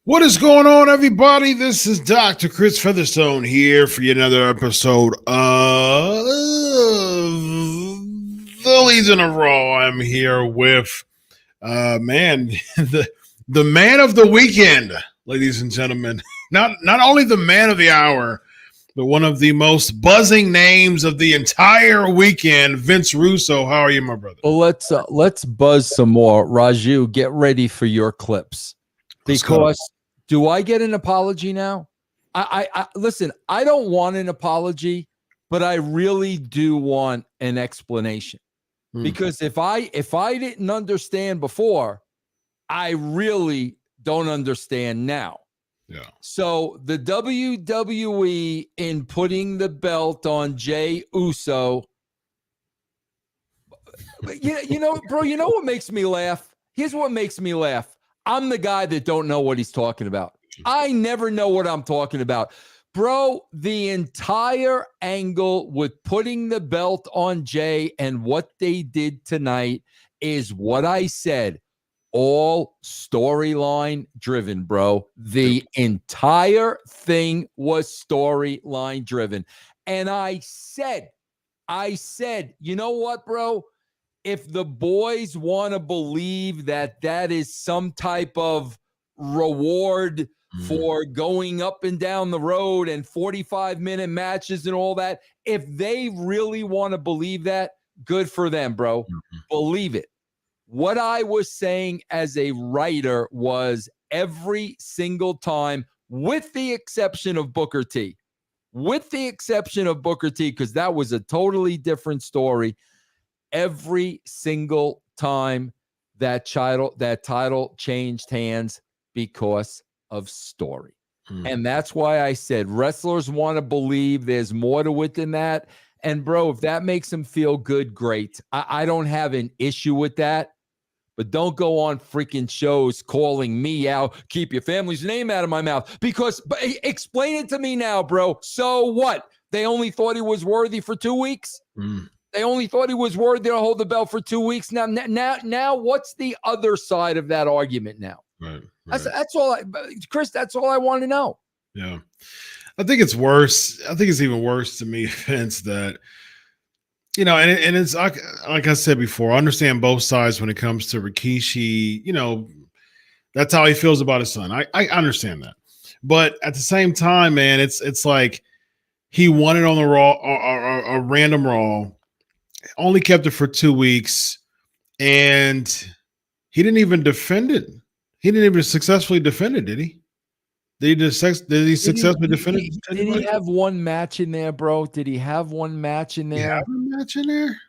What is going on, everybody? This is Dr. Chris Featherstone here for yet another episode of The Legion of Raw. I'm here with, the man of the weekend, ladies and gentlemen. Not only the man of the hour, but one of the most buzzing names of the entire weekend, Vince Russo. How are you, my brother? Well, let's buzz some more. Raju, get ready for your clips. Because do I get an apology now? I listen, I don't want an apology, but I really do want an explanation. Because if I didn't understand before, I really don't understand now. Yeah. So the WWE in putting the belt on Jey Uso, you know, bro, you know what makes me laugh? Here's what makes me laugh. I'm the guy that don't know what he's talking about. I never know what I'm talking about. Bro, the entire angle with putting the belt on Jay and what they did tonight is what I said. All storyline driven, bro. The entire thing was storyline driven. And I said, you know what, bro? If the boys want to believe that that is some type of reward for going up and down the road and 45-minute matches and all that, if they really want to believe that, good for them, bro. Believe it. What I was saying as a writer was every single time, with the exception of Booker T, because that was a totally different story. Every single time that title changed hands because of story. And that's why I said wrestlers want to believe there's more to it than that. And bro, if that makes them feel good, great. I don't have an issue with that. But don't go on freaking shows calling me out. Keep your family's name out of my mouth. Because explain it to me now, bro. So what? They only thought he was worthy for 2 weeks? They only thought he was worthy to hold the belt for 2 weeks. Now, what's the other side of that argument now? Right. That's all, Chris. That's all I want to know. Yeah, I think it's worse. I think it's even worse to me, Vince, that and it's like I said before. I understand both sides when it comes to Rikishi. That's how he feels about his son. I understand that, but at the same time, man, it's like he won it on the Raw, a random Raw. Only kept it for 2 weeks, and he didn't even defend it. He didn't even successfully defend it, did he? Did he successfully defend it? Did he have one match in there, bro? Did he have one match in there? Yeah, a match in there?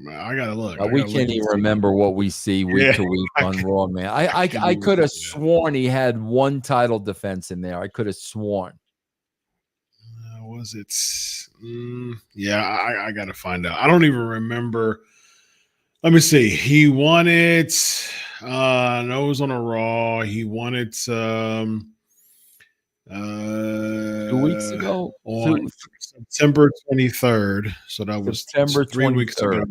I gotta look. We can't even remember what we see week to week on Raw, man. I could have sworn he had one title defense in there. I could have sworn. Was it? I got to find out. I don't even remember. Let me see. He won it. No, it was on a Raw. He won it 2 weeks ago on September 23rd. So that was September 3 weeks ago.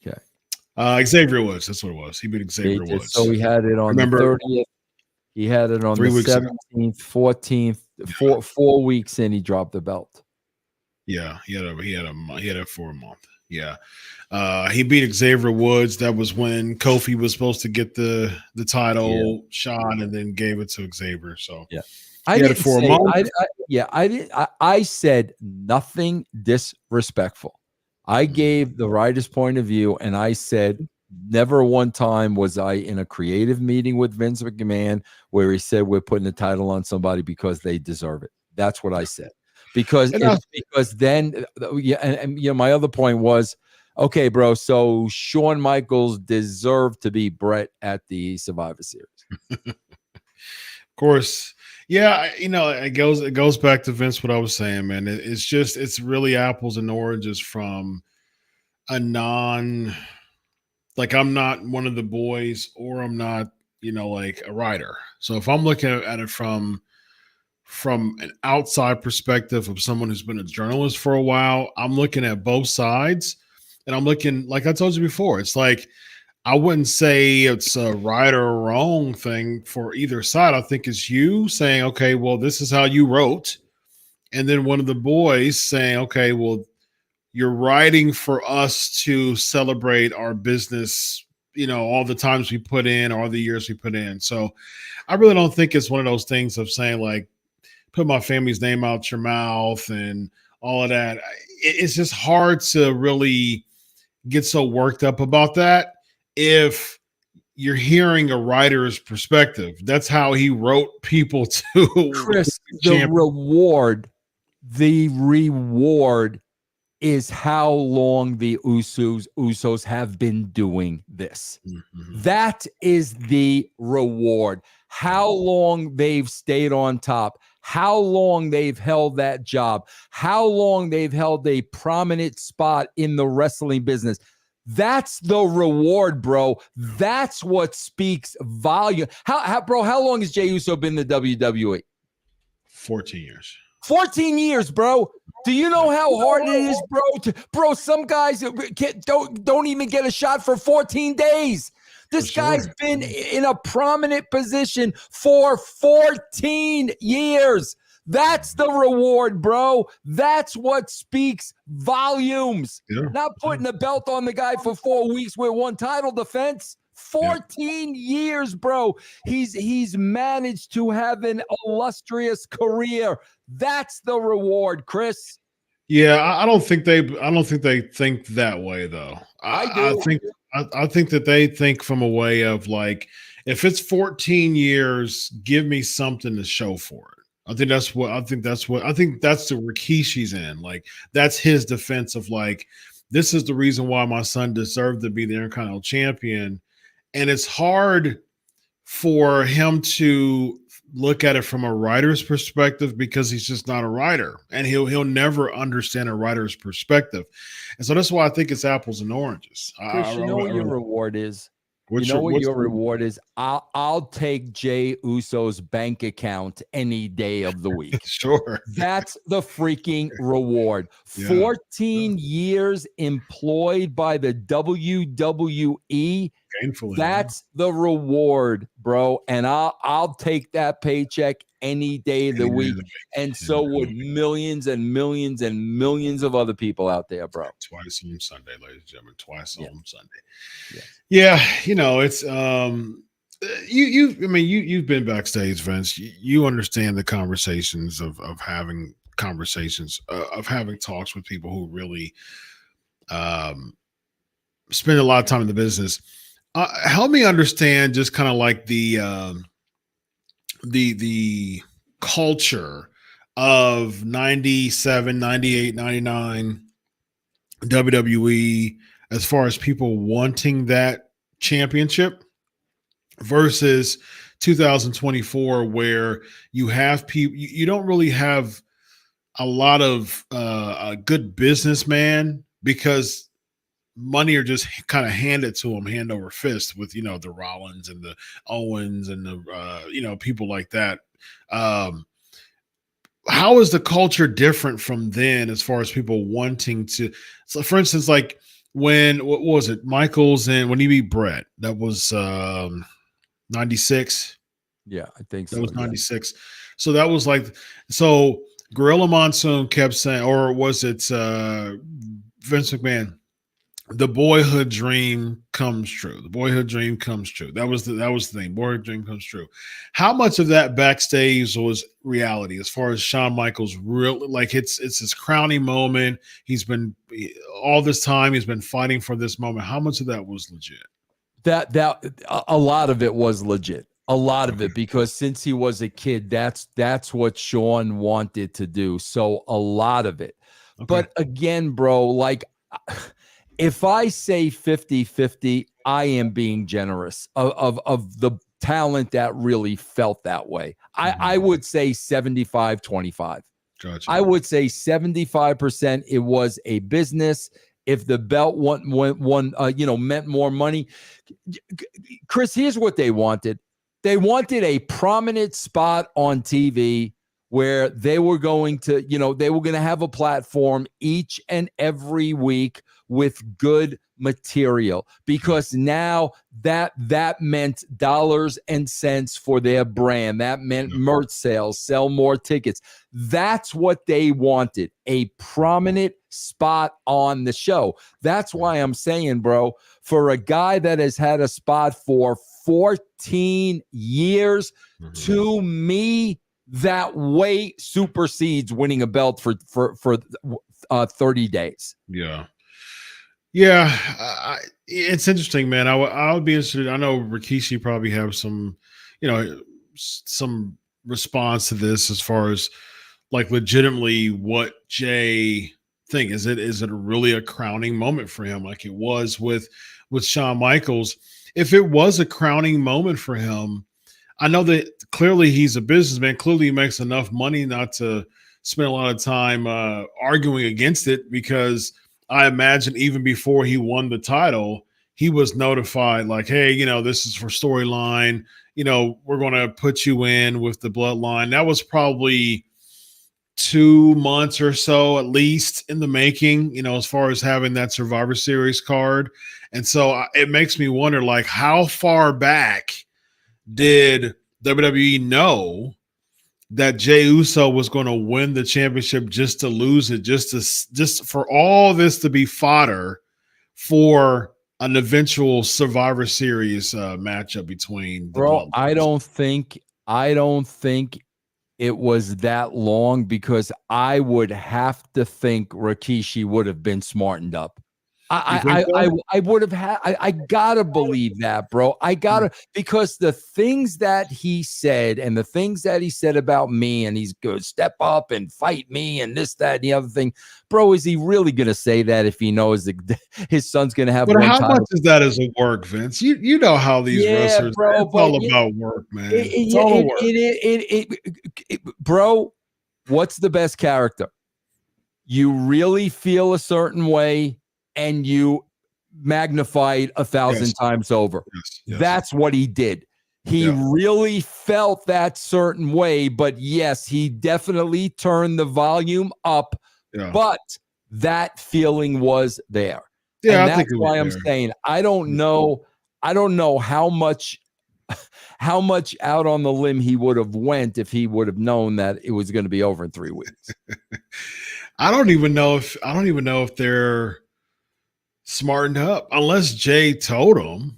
Okay. Xavier Woods. That's what it was. He beat Xavier Woods. So he had it on the 30th. He had it on the 17th, 14th. 4 weeks in, he dropped the belt. Yeah, he had it for a month. Yeah, he beat Xavier Woods. That was when Kofi was supposed to get the title shot, and then gave it to Xavier. So yeah, I didn't say, I said nothing disrespectful. I gave the writer's point of view, and I said never one time was I in a creative meeting with Vince McMahon where he said we're putting the title on somebody because they deserve it. That's what I said. Because then, and you know, my other point was, okay, bro, so Shawn Michaels deserved to be Brett at the Survivor Series. Of course. Yeah, you know, it goes back to Vince, what I was saying, man. It's really apples and oranges from a like I'm not one of the boys, or I'm not, you know, like a writer. So if I'm looking at it from an outside perspective of someone who's been a journalist for a while, I'm looking at both sides, and I'm looking, like I told you before, it's like I wouldn't say it's a right or wrong thing for either side. I think it's you saying, okay, well, this is how you wrote. And then one of the boys saying, okay, well, you're writing for us to celebrate our business, you know, all the times we put in, all the years we put in. So I really don't think it's one of those things of saying, like, put my family's name out your mouth and all of that. It's just hard to really get so worked up about that if you're hearing a writer's perspective. That's how he wrote people to Chris. The reward is how long the Usos have been doing this. Mm-hmm. That is the reward. How long they've stayed on top, how long they've held that job, how long they've held a prominent spot in the wrestling business. That's the reward, bro. That's what speaks volume. How long has Jey Uso been in the WWE? 14 years. 14 years, bro. Do you know how hard it is, bro? Some guys don't even get a shot for 14 days. This guy's been in a prominent position for 14 years. That's the reward, bro. That's what speaks volumes. Yeah. Not putting the belt on the guy for 4 weeks with one title defense. 14 years, bro. He's managed to have an illustrious career. That's the reward, Chris. Yeah, I don't think they think that way, though. I think that they think from a way of, like, if it's 14 years, give me something to show for it. I think that's the Rikishi's in. Like, that's his defense of, like, this is the reason why my son deserved to be the Intercontinental champion. And it's hard for him to look at it from a writer's perspective because he's just not a writer, and he'll never understand a writer's perspective. And so that's why I think it's apples and oranges. Chris, you know what your reward is? Your reward is? I'll take Jey Uso's bank account any day of the week. Sure. That's the freaking reward. Yeah. 14 years employed by the WWE. Painfully, that's the reward, bro. And I'll take that paycheck any day of the week. And so would millions and millions and millions of other people out there, bro. Twice on Sunday, ladies and gentlemen. Twice on Sunday. Yeah, you know, it's you've been backstage, Vince. You understand the conversations of having conversations, of having talks with people who really spend a lot of time in the business. Help me understand just kind of like the culture of 97, 98, 99 WWE as far as people wanting that championship versus 2024, where you have people, you don't really have a lot of a good businessman, because money are just kind of handed to them hand over fist with, you know, the Rollins and the Owens and the, you know, people like that. How is the culture different from then as far as people wanting to? So for instance, like what was it? Michaels, and when he beat Brett, that was 96. Yeah, I think so. That was 96. Yeah. So that was like, so Gorilla Monsoon kept saying, or was it Vince McMahon the boyhood dream comes true. The boyhood dream comes true. That was the thing. Boyhood dream comes true. How much of that backstage was reality as far as Shawn Michaels real like it's his crowning moment. He's been all this time he's been fighting for this moment. How much of that was legit? That a lot of it was legit. A lot of it, because since he was a kid, that's what Shawn wanted to do. So a lot of it. Okay. But again, bro, like if I say 50-50, I am being generous of the talent that really felt that way. I would say 75-25. Gotcha. I would say 75% it was a business. If the belt meant more money. Chris, here's what they wanted. They wanted a prominent spot on TV where they were going to, they were going to have a platform each and every week with good material, because now that meant dollars and cents for their brand. That meant merch sales, sell more tickets. That's what they wanted, a prominent spot on the show. That's why I'm saying, bro, for a guy that has had a spot for 14 years, to me, that way supersedes winning a belt for 30 days. Yeah, it's interesting, man. I would be interested. I know Rikishi probably have some, some response to this as far as like legitimately what Jay think. Is it really a crowning moment for him, like it was with Shawn Michaels? If it was a crowning moment for him, I know that clearly he's a businessman. Clearly he makes enough money not to spend a lot of time arguing against it, because I imagine even before he won the title, he was notified like, hey, this is for storyline. We're going to put you in with the Bloodline. That was probably 2 months or so, at least, in the making, as far as having that Survivor Series card. And so it makes me wonder, like, how far back did WWE know that Jey Uso was going to win the championship just to lose it, just for all this to be fodder for an eventual Survivor Series matchup between the Bro, Bloodlines? I don't think it was that long, because I would have to think Rikishi would have been smartened up. I would have had. I gotta believe that, bro. I gotta, because the things that he said and the things that he said about me, and he's going to step up and fight me and this, that, and the other thing, bro. Is he really gonna say that if he knows his son's gonna have? But one how title? much is that as a work, Vince? You know how these wrestlers, bro, it's all about work, man. It's all work. Bro. What's the best character? You really feel a certain way, and you magnify it 1,000 times over. Yes. That's what he did. He really felt that certain way, but yes, he definitely turned the volume up, but that feeling was there. Yeah, and that's why I'm saying I don't know how much out on the limb he would have went if he would have known that it was going to be over in 3 weeks. I don't even know if they're smartened up, unless Jay told them,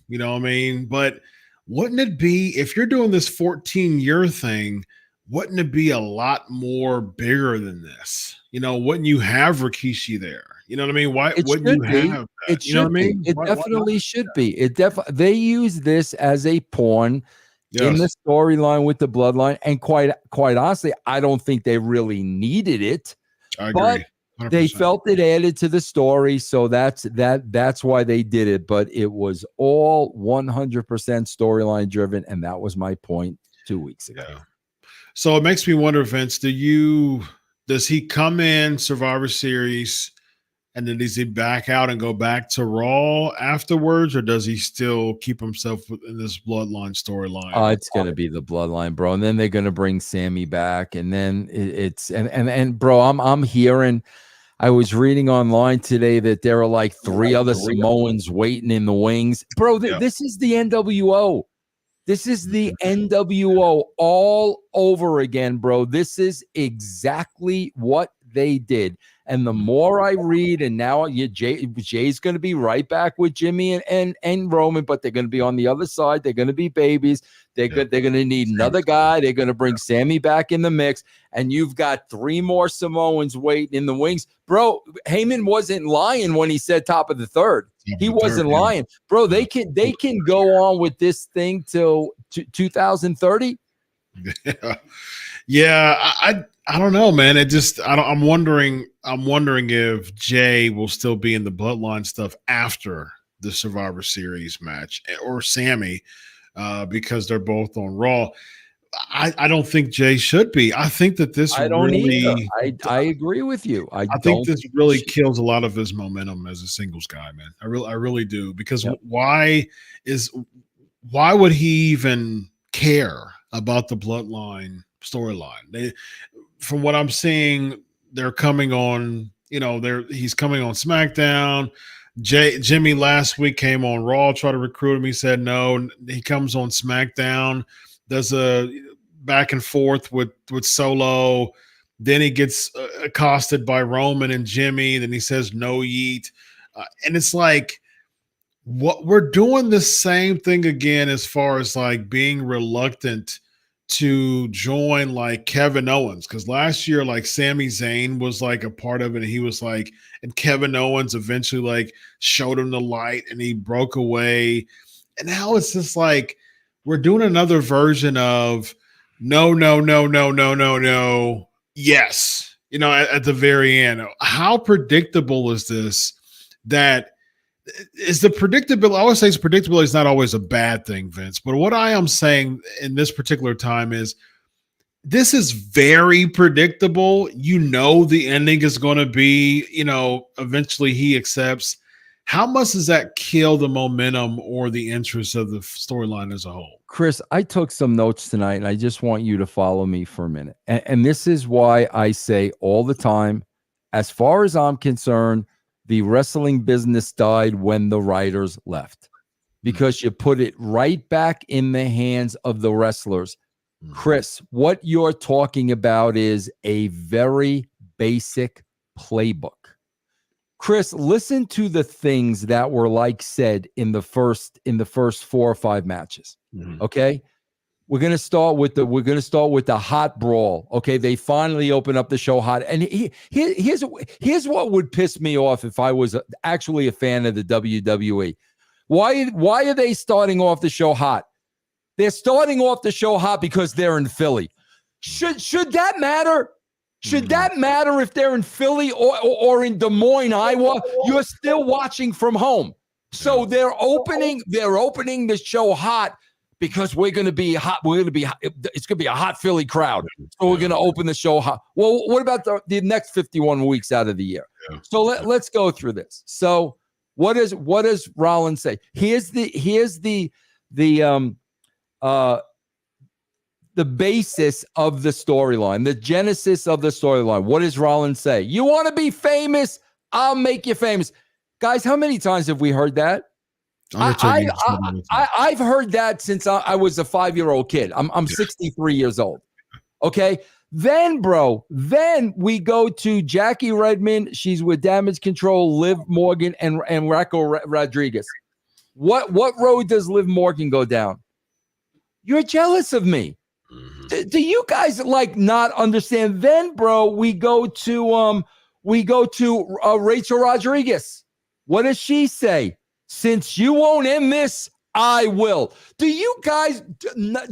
but wouldn't it be, if you're doing this 14-year thing, wouldn't it be a lot more bigger than this? Wouldn't you have Rikishi there? You know what I mean? Why wouldn't you have that? It should be. It definitely should be. They use this as a pawn in the storyline with the Bloodline, and quite honestly, I don't think they really needed it. I agree. 100%. They felt it added to the story, so that's why they did it. But it was all 100% storyline driven, and that was my point 2 weeks ago. Yeah. So it makes me wonder, Vince, does he come in Survivor Series and then does he back out and go back to Raw afterwards, or does he still keep himself in this Bloodline storyline? It's going to be the Bloodline, bro. And then they're going to bring Sammy back, and then and bro, I'm hearing. I was reading online today that there are like 3 other Samoans waiting in the wings. Bro, this is the NWO. This is the NWO all over again, bro. This is exactly what they did. And the more I read, and now Jay's going to be right back with Jimmy and Roman, but they're going to be on the other side. They're going to be babies. They're going to need another guy. They're going to bring Sammy back in the mix. And you've got 3 more Samoans waiting in the wings. Bro, Heyman wasn't lying when he said top of the third. He wasn't lying. Bro, they can go on with this thing till 2030. Yeah, I don't know, man. I'm wondering if Jay will still be in the Bloodline stuff after the Survivor Series match, or Sammy, because they're both on Raw. I don't think Jay should be. I think that this I agree with you. I think this really kills a lot of his momentum as a singles guy, man. I really do, because why would he even care about the Bloodline storyline? From what I'm seeing, they're coming on, he's coming on SmackDown. Jimmy last week came on Raw, tried to recruit him. He said no. He comes on SmackDown, does a back and forth with Solo. Then he gets accosted by Roman and Jimmy. Then he says no yeet. And it's like, what we're doing the same thing again, as far as like being reluctant to join like Kevin Owens, because last year like Sami Zayn was like a part of it, and he was like, and Kevin Owens eventually like showed him the light and he broke away. And now it's just like we're doing another version of no, yes, at the very end. How predictable is this? That is the predictability. I always say predictability is not always a bad thing, Vince. But what I am saying in this particular time is this is very predictable. The ending is going to be, eventually he accepts. How much does that kill the momentum or the interest of the storyline as a whole? Chris, I took some notes tonight, and I just want you to follow me for a minute. And this is why I say all the time, as far as I'm concerned, the wrestling business died when the writers left, because you put it right back in the hands of the wrestlers. Chris, what you're talking about is a very basic playbook. Chris, listen to the things that were like said in the first 4 or 5 matches. Okay. We're going to start with the hot brawl. Okay. They finally open up the show hot. And here's what would piss me off if I was actually a fan of the WWE. Why are they starting off the show hot? They're starting off the show hot because they're in Philly. Should that matter? Should that matter if they're in Philly or in Des Moines, Iowa? You're still watching from home. So they're opening the show hot because we're going to be hot. It's going to be a hot Philly crowd. So we're going to open the show hot. Well, what about the next 51 weeks out of the year? Yeah. So let's go through this. So what does Rollins say? Here's the basis of the storyline, the genesis of the storyline. What does Rollins say? You want to be famous? I'll make you famous. Guys, how many times have we heard that? I've heard that since I was a 5-year-old kid. I'm 63 years old. Okay. Then we go to Jackie Redmond. She's with Damage Control, Liv Morgan, and Raquel Rodriguez. What road does Liv Morgan go down? You're jealous of me. Do you guys not understand? Then, bro, we go to Rachel Rodriguez. What does she say? Since you won't end this, I will. Do you guys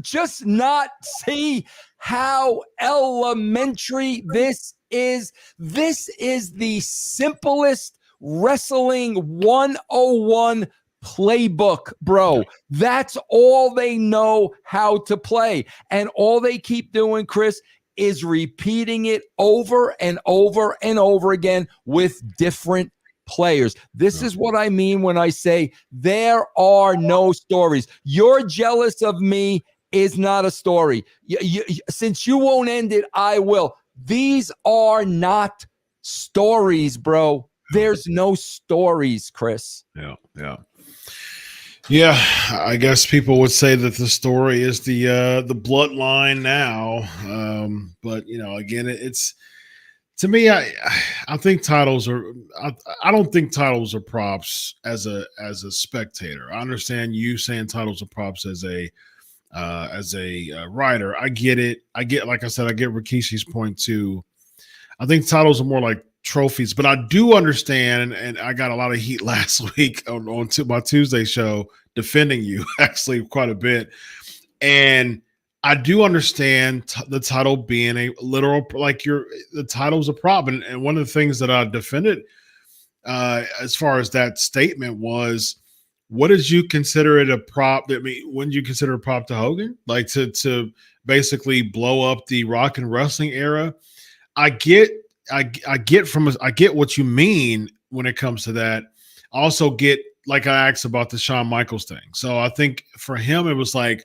just not see how elementary this is? This is the simplest wrestling 101 playbook, bro. That's all they know how to play. And all they keep doing, Chris, is repeating it over and over and over again with different players. This is what I mean when I say there are no stories. You're jealous of me is not a story. Since you won't end it, I will. These are not stories, bro. There's no stories, Chris. Yeah, I guess people would say that the story is the bloodline now. But again, it's To me, I think titles are. I don't think titles are props as a spectator. I understand you saying titles are props as a writer. I get it. I get, like I said, I get Rikishi's point too. I think titles are more like trophies, but I do understand, and I got a lot of heat last week on my Tuesday show defending you actually quite a bit, and I do understand the title being a literal, like the title's a prop, and one of the things that I defended as far as that statement was, what did you consider it a prop? I mean, wouldn't you consider a prop to Hogan, like to basically blow up the Rock and Wrestling era? I get what you mean when it comes to that. I also get, like I asked about the Shawn Michaels thing. So I think for him, it was like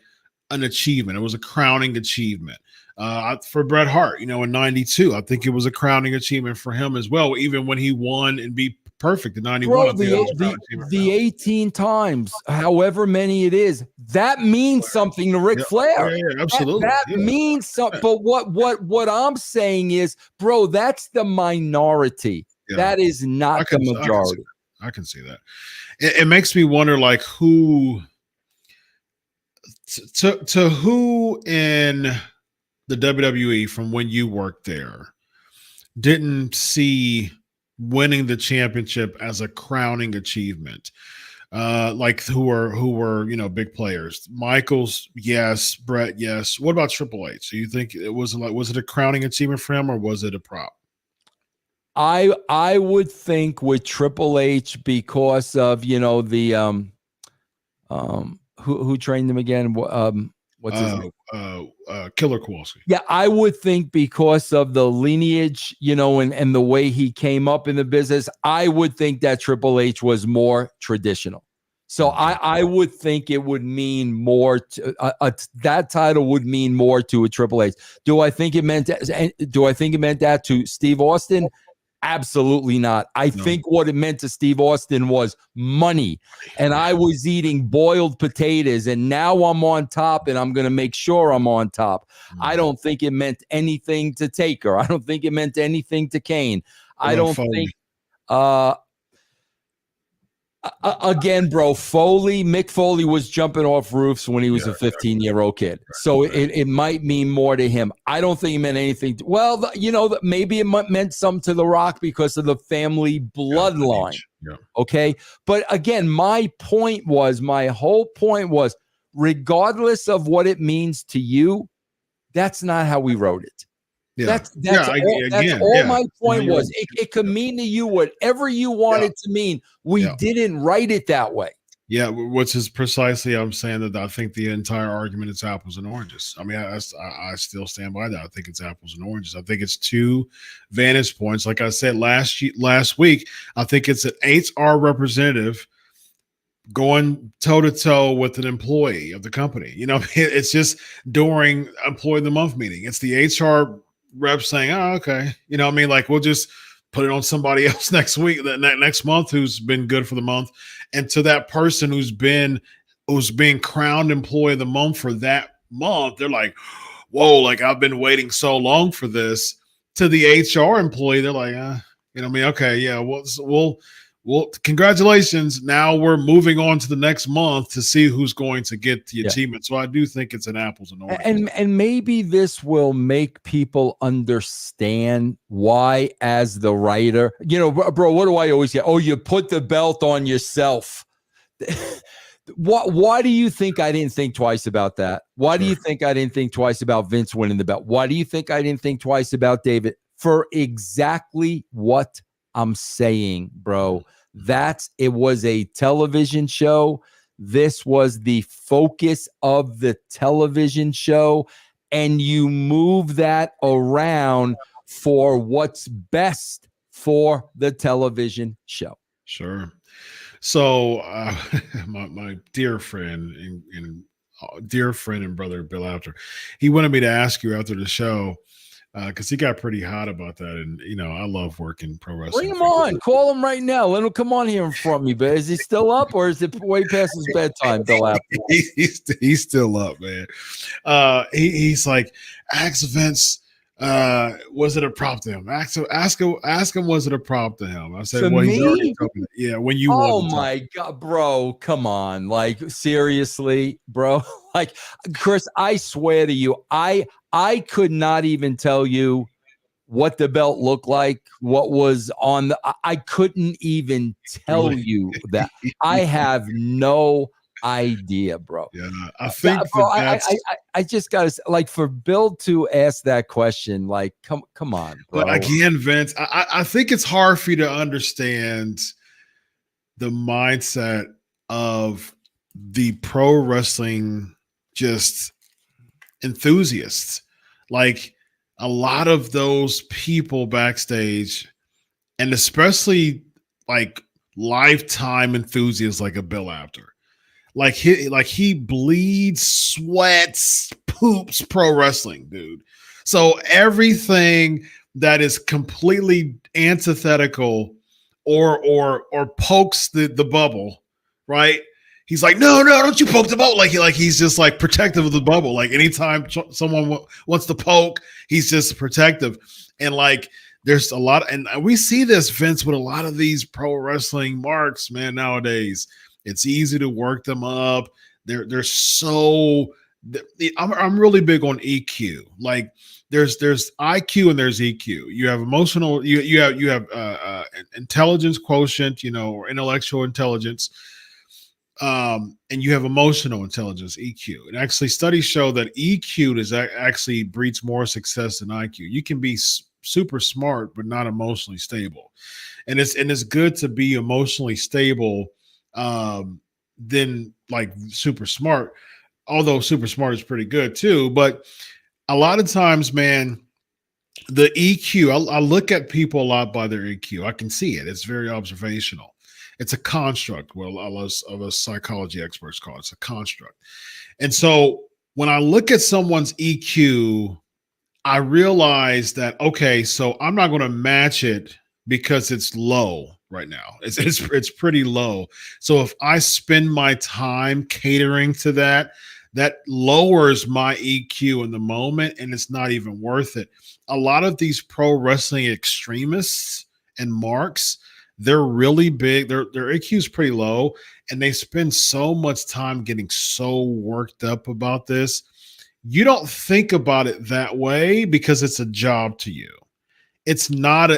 an achievement. It was a crowning achievement. For Bret Hart, in '92, I think it was a crowning achievement for him as well. Even when he won and beat Perfect in '91, the 18 times, however many it is, that means something to Ric Flair. Yeah, absolutely. That means something. But what I'm saying is, bro, that's the minority. Yeah. That is not the majority. I can see that. It makes me wonder, like, who to who in the WWE from when you worked there didn't see winning the championship as a crowning achievement, like who were big players. Michaels, yes. Bret, yes. What about Triple H? So you think was it a crowning achievement for him, or was it a prop? I would think with Triple H, because of the who trained him again, what's his name? Killer Kowalski. Yeah, I would think because of the lineage, and the way he came up in the business, I would think that Triple H was more traditional. So I would think it would mean more to that title would mean more to a Triple H. Do I think it meant that to Steve Austin? Absolutely not. I think what it meant to Steve Austin was money. And I was eating boiled potatoes, and now I'm on top, and I'm going to make sure I'm on top. I don't think it meant anything to Taker. I don't think it meant anything to Kane. I don't think again, bro, Mick Foley was jumping off roofs when he was a 15-year-old kid. So it might mean more to him. I don't think it meant anything. Maybe it meant something to The Rock because of the family bloodline. Yeah. Okay. But again, my whole point was, regardless of what it means to you, that's not how we wrote it. Yeah. That's all my point was. It could mean to you whatever you want it to mean. We didn't write it that way. Yeah, which is precisely, I'm saying that I think the entire argument is apples and oranges. I mean, I still stand by that. I think it's apples and oranges. I think it's two vantage points. Like I said last week, I think it's an HR representative going toe-to-toe with an employee of the company. It's just during Employee of the Month meeting. It's the HR rep saying, oh, okay. Like, we'll just put it on somebody else next week, next month, who's been good for the month. And to that person who's being crowned Employee of the Month for that month, they're like, whoa, like, I've been waiting so long for this. To the HR employee, they're like, okay, yeah, well, congratulations. Now we're moving on to the next month to see who's going to get the achievement. So I do think it's an apples and oranges. And maybe this will make people understand why, as the writer, bro, what do I always get? Oh, you put the belt on yourself. Why do you think I didn't think twice about that? Why do you think I didn't think twice about Vince winning the belt? Why do you think I didn't think twice about David? For exactly what I'm saying, bro. It was a television show. This was the focus of the television show, and you move that around for what's best for the television show. Sure. So my dear friend and brother Bill After, he wanted me to ask you after the show, because he got pretty hot about that. And, I love working pro wrestling. Bring him on. Call him right now. Let him come on here in front of me. But is he still up, or is it way past his bedtime, Bill Apple? He's still up, man. He's like, ask Vince Was it a prop to him? Ask him, was it a prop to him? I said, To well, he's already me? talking. Yeah, when you Oh won the title. my God, bro. Come on. Like, seriously, bro. Like, Chris, I swear to you, I could not even tell you what the belt looked like, what was on the I couldn't even tell Really? you that. I have no idea, bro. Yeah, I think Bro, that's I just gotta like, for Bill to ask that question, like, come on, bro. but again, Vince, I think it's hard for you to understand the mindset of the pro wrestling just enthusiasts. Like a lot of those people backstage, and especially like lifetime enthusiasts like a Bill Apter. Like he bleeds, sweats, poops pro wrestling, dude. So everything that is completely antithetical or pokes the bubble, right? He's like, no, don't you poke the bubble. He's just like protective of the bubble. Like anytime someone wants to poke, he's just protective. And like there's a lot, and we see this, Vince, with a lot of these pro wrestling marks, man, nowadays. It's easy to work them up. They're so. I'm really big on EQ. Like there's IQ and there's EQ. You have emotional. You have intelligence quotient, or intellectual intelligence, and you have emotional intelligence, EQ. And actually, studies show that EQ actually breeds more success than IQ. You can be super smart but not emotionally stable, and it's good to be emotionally stable than like super smart, although super smart is pretty good too. But a lot of times, man, the EQ, I look at people a lot by their EQ. I can see it. It's very observational. It's a construct. Well, a lot of us psychology experts call it. It's a construct. And so when I look at someone's EQ, I realize that, okay, so I'm not going to match it because it's low right now. It's pretty low. So if I spend my time catering to that lowers my EQ in the moment, and it's not even worth it. A lot of these pro wrestling extremists and marks, they're really big. Their EQ is pretty low, and they spend so much time getting so worked up about this. You don't think about it that way because it's a job to you. It's not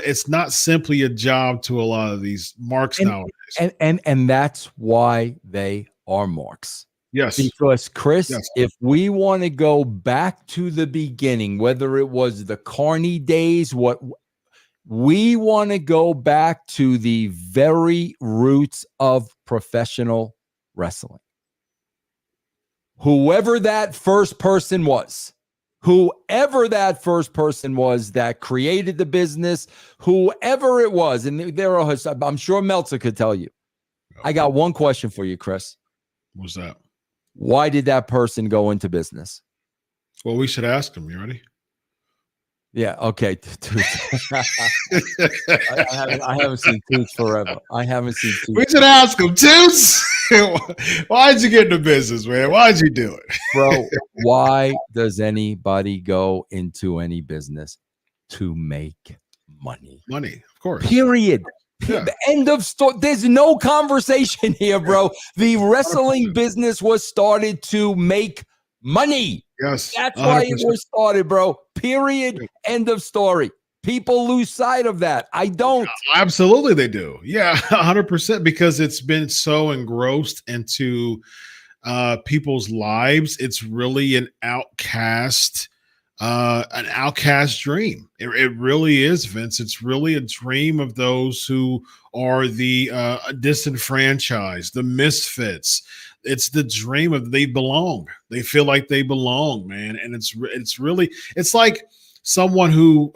simply a job to a lot of these marks nowadays. And that's why they are marks. Yes. Because Chris, yes. If we want to go back to the beginning, whether it was the Carney days, what we want to go back to the very roots of professional wrestling. Whoever that first person was that created the business, whoever it was, and I'm sure Meltzer could tell you. I got one question for you, Chris. What's that? Why did that person go into business? Well, we should ask him. You ready? Yeah. Okay. I haven't seen Toots forever. I haven't seen Toots. We should ask him, Toots. Why'd you get into business, man? Why'd you do it? Bro, why does anybody go into any business? To make money. Money, of course. Period. Yeah. The end of story. There's no conversation here, bro. The wrestling 100%. Business was started to make money. Yes. That's 100%. Why it was started, bro. Period. End of story. People lose sight of that. I don't. Absolutely, they do. Yeah, 100%, because it's been so engrossed into people's lives. It's really an outcast dream. It really is, Vince. It's really a dream of those who are the disenfranchised, the misfits. It's the dream of they belong. They feel like they belong, man. And it's like someone who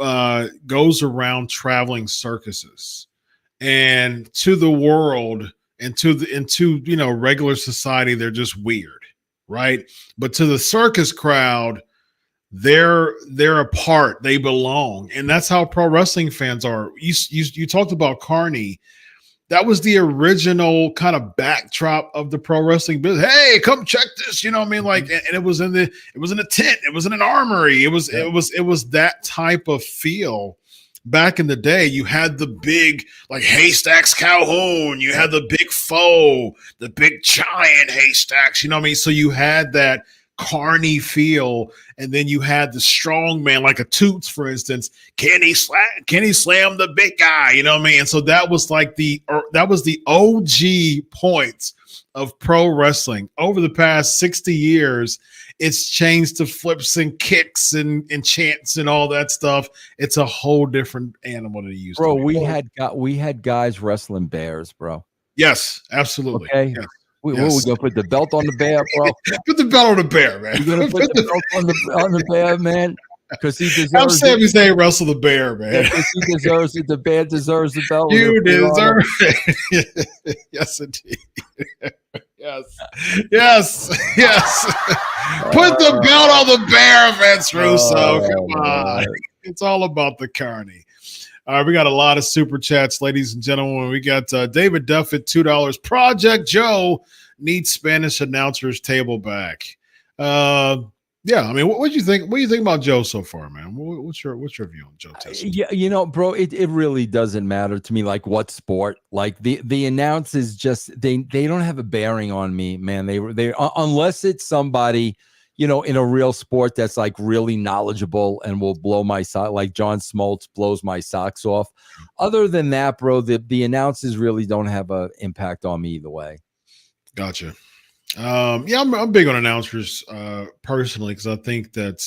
goes around traveling circuses, and to the world and to regular society, they're just weird, right? But to the circus crowd, they're a part. They belong, and that's how pro wrestling fans are. You talked about Carney. that was the original kind of backdrop of the pro wrestling business. Hey, come check this. You know what I mean? Like, and it was in a tent. It was in an armory. It was that type of feel. Back in the day, you had the big, like, Haystacks Calhoun. You had the big foe, the big giant Haystacks. You know what I mean? So you had that carny feel, and then you had the strong man, like a Toots, for instance. Can he slam the big guy? You know what I mean? And so that was like the OG points of pro wrestling. Over the past 60 years, it's changed to flips and kicks and chants and all that stuff. It's a whole different animal than it used to be. We had guys wrestling bears, bro. Yes, absolutely. Okay. Yes. We gonna put the belt on the bear, bro. Put the belt on the bear, man. You're gonna put the belt on the bear, man, because he deserves. I'm Sami Zayn wrestle the bear, man. Because he deserves it. The bear deserves the belt. You deserve it. Yes, indeed. Yes. Put the belt on the bear, Vince Russo. Come on. It's all about the carny. All right, we got a lot of super chats, ladies and gentlemen. We got David Duff at $2. Project Joe needs Spanish announcers table back. Yeah, I mean, what do you think? What do you think about Joe so far, man? What's your view on Joe Tesla? Yeah, bro, it really doesn't matter to me, like, what sport. Like, the announcers just they don't have a bearing on me, man. They unless it's somebody, in a real sport that's, like, really knowledgeable and will blow my sock, like John Smoltz blows my socks off. Other than that, bro, the announcers really don't have an impact on me either way. Gotcha. Yeah, I'm big on announcers personally, because I think that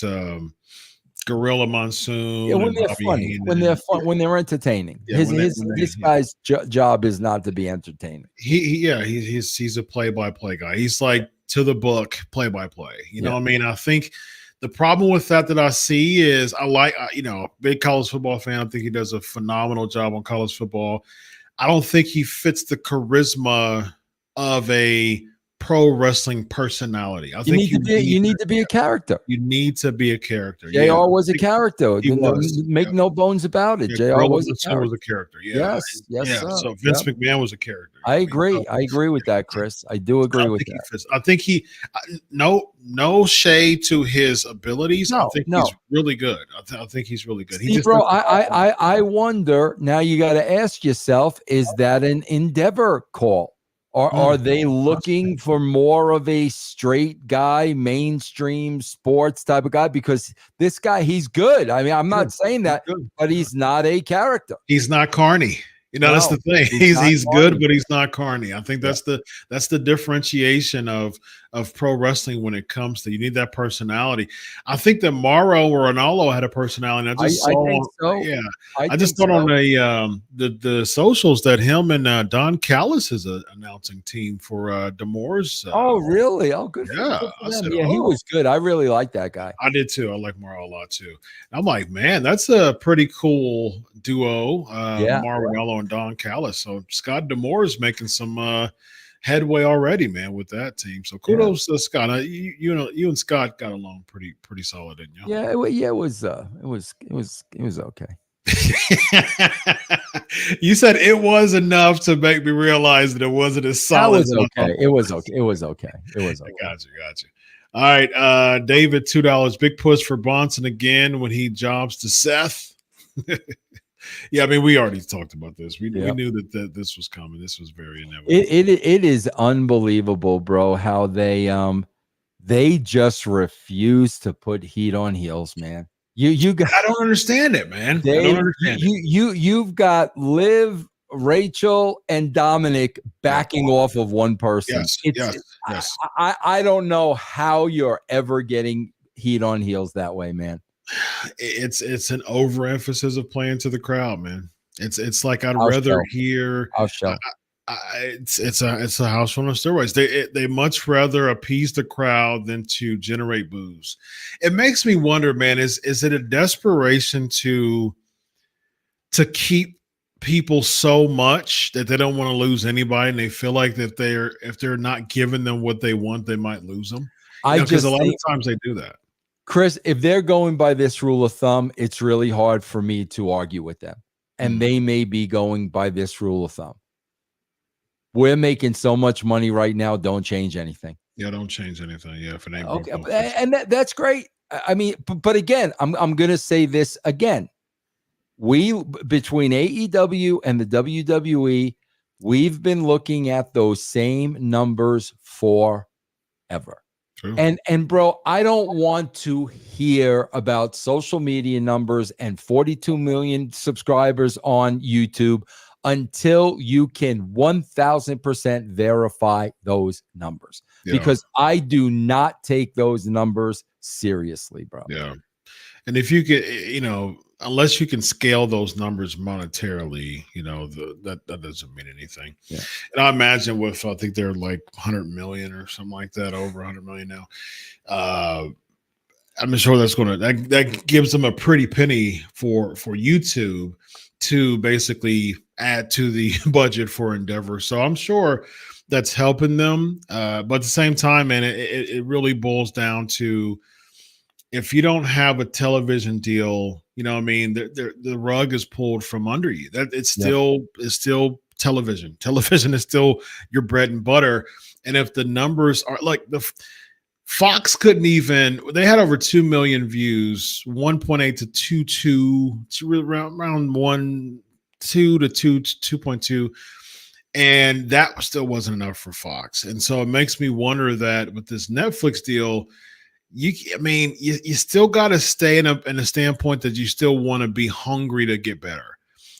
Gorilla Monsoon, when they're funny, when they're entertaining. Yeah, this guy's job is not to be entertaining. He's a play-by-play guy. He's like to the book, play-by-play. You know what I mean? I think the problem with that I see is big college football fan. I think he does a phenomenal job on college football. I don't think he fits the charisma of a pro wrestling personality. I think you need to be a character. You need to be a character. JR was a character. Make no bones about it. JR was a character. Yes. Sir. So Vince McMahon was a character. I agree. I agree with that, Chris. I do agree with that. I think no shade to his abilities. I think he's really good. I think he's really good. See, bro, I wonder, now you got to ask yourself, is that an Endeavor call? Or are they looking for more of a straight guy, mainstream sports type of guy? Because this guy, he's good. I mean, I'm not saying that, but he's not a character. He's not carny. That's the thing. He's good, but he's not carny. I think that's the differentiation of pro wrestling when it comes to, you need that personality. I think that Mauro Ranallo had a personality. I just saw on the socials that him and Don Callis is an announcing team for D'Amore's. Oh, really? Oh, good. Yeah, he was good. I really like that guy. I did too. I like Mauro a lot too. I'm like, man, that's a pretty cool duo. Mauro Ranallo and Don Callis. So Scott D'Amore is making some headway already, man, with that team. So kudos to Scott. You and Scott got along pretty solid, didn't you? Yeah, it was okay. You said it was enough to make me realize that it wasn't as solid. It was okay. Gotcha. All right, David, $2. Big push for Bronson again when he jobs to Seth. Yeah, I mean, we already talked about this. We knew that this was coming. This was very inevitable. It is unbelievable, bro, how they just refuse to put heat on heels, man. I don't understand it, man. I don't understand it. You've got Liv, Rachel, and Dominic backing off of one person. Yes. I don't know how you're ever getting heat on heels that way, man. It's an overemphasis of playing to the crowd, man. It's like I'd rather hear. It's a house full of steroids. They much rather appease the crowd than to generate boos. It makes me wonder, man. Is it a desperation to keep people so much that they don't want to lose anybody, and they feel like that if they're not giving them what they want, they might lose them? Because a lot of times they do that. Chris, if they're going by this rule of thumb, it's really hard for me to argue with them. And they may be going by this rule of thumb. We're making so much money right now. Don't change anything. Yeah, don't change anything. Yeah, if it ain't Okay, broke, don't fix it. and that's great. I mean, but again, I'm gonna say this again. Between AEW and the WWE, we've been looking at those same numbers forever. True. And bro, I don't want to hear about social media numbers and 42 million subscribers on YouTube until you can 1000% verify those numbers. Yeah. Because I do not take those numbers seriously, bro. Yeah. And if you get, unless you can scale those numbers monetarily, that doesn't mean anything. Yeah. And I imagine with, I think they're like 100 million or something like that, over 100 million now. I'm sure that gives them a pretty penny for YouTube to basically add to the budget for Endeavor. So I'm sure that's helping them. But at the same time, man, it really boils down to, if you don't have a television deal, the rug is pulled from under you. That it's still television. Television is still your bread and butter. And if the numbers are like Fox couldn't even, they had over 2 million views, 1.8 to 2.2, around 1.2 to 2.2. And that still wasn't enough for Fox. And so it makes me wonder that with this Netflix deal, you still got to stay in a standpoint that you still want to be hungry to get better.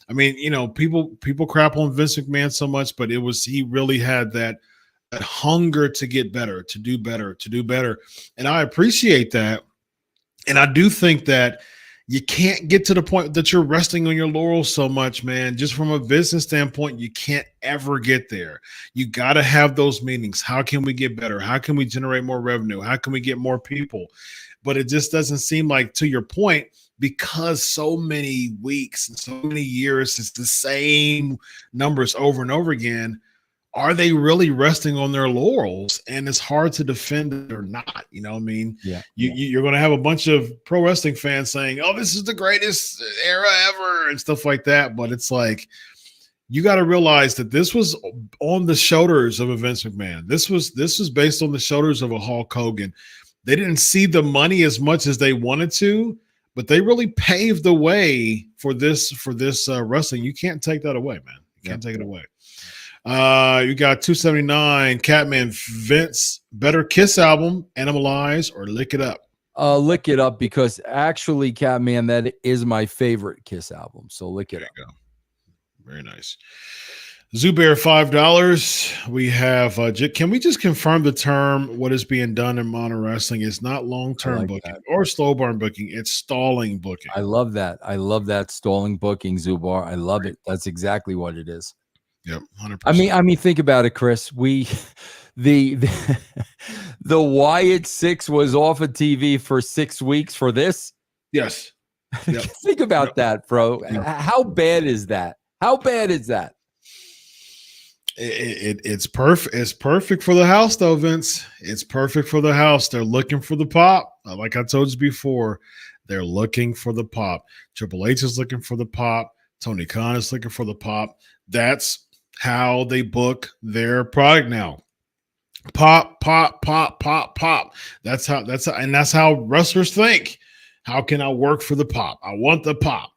I mean, people crap on Vince McMahon so much, but he really had that hunger to get better, to do better. And I appreciate that. And I do think that you can't get to the point that you're resting on your laurels so much, man. Just from a business standpoint, you can't ever get there. You got to have those meetings. How can we get better? How can we generate more revenue? How can we get more people? But it just doesn't seem like, to your point, because so many weeks and so many years, it's the same numbers over and over again. Are they really resting on their laurels? And it's hard to defend it or not. You know what I mean? Yeah. You're going to have a bunch of pro wrestling fans saying, oh, this is the greatest era ever and stuff like that. But it's like, you got to realize that this was on the shoulders of a Vince McMahon. This was based on the shoulders of a Hulk Hogan. They didn't see the money as much as they wanted to, but they really paved the way for this wrestling. You can't take that away, man. You can't take it away. You got 279 Catman Vince Better Kiss album, Animalize or Lick It Up? Lick It Up, because actually, Catman, that is my favorite Kiss album. So Lick It Up. Go. Very nice. Zubair, $5. We have can we just confirm the term what is being done in modern wrestling is not long-term booking or slow burn booking, it's stalling booking. I love that. I love that stalling booking, Zubar. I love it. That's exactly what it is. Yep, 100%. I mean, think about it, Chris. The Wyatt 6 was off of TV for 6 weeks for this. Yes. Yep. Think about that, bro. Yep. How bad is that? How bad is that? It's perfect. It's perfect for the house, though, Vince. It's perfect for the house. They're looking for the pop. Like I told you before, they're looking for the pop. Triple H is looking for the pop. Tony Khan is looking for the pop. That's how they book their product now. Pop, pop, pop, pop, pop. That's how wrestlers think. How can I work for the pop? I want the pop.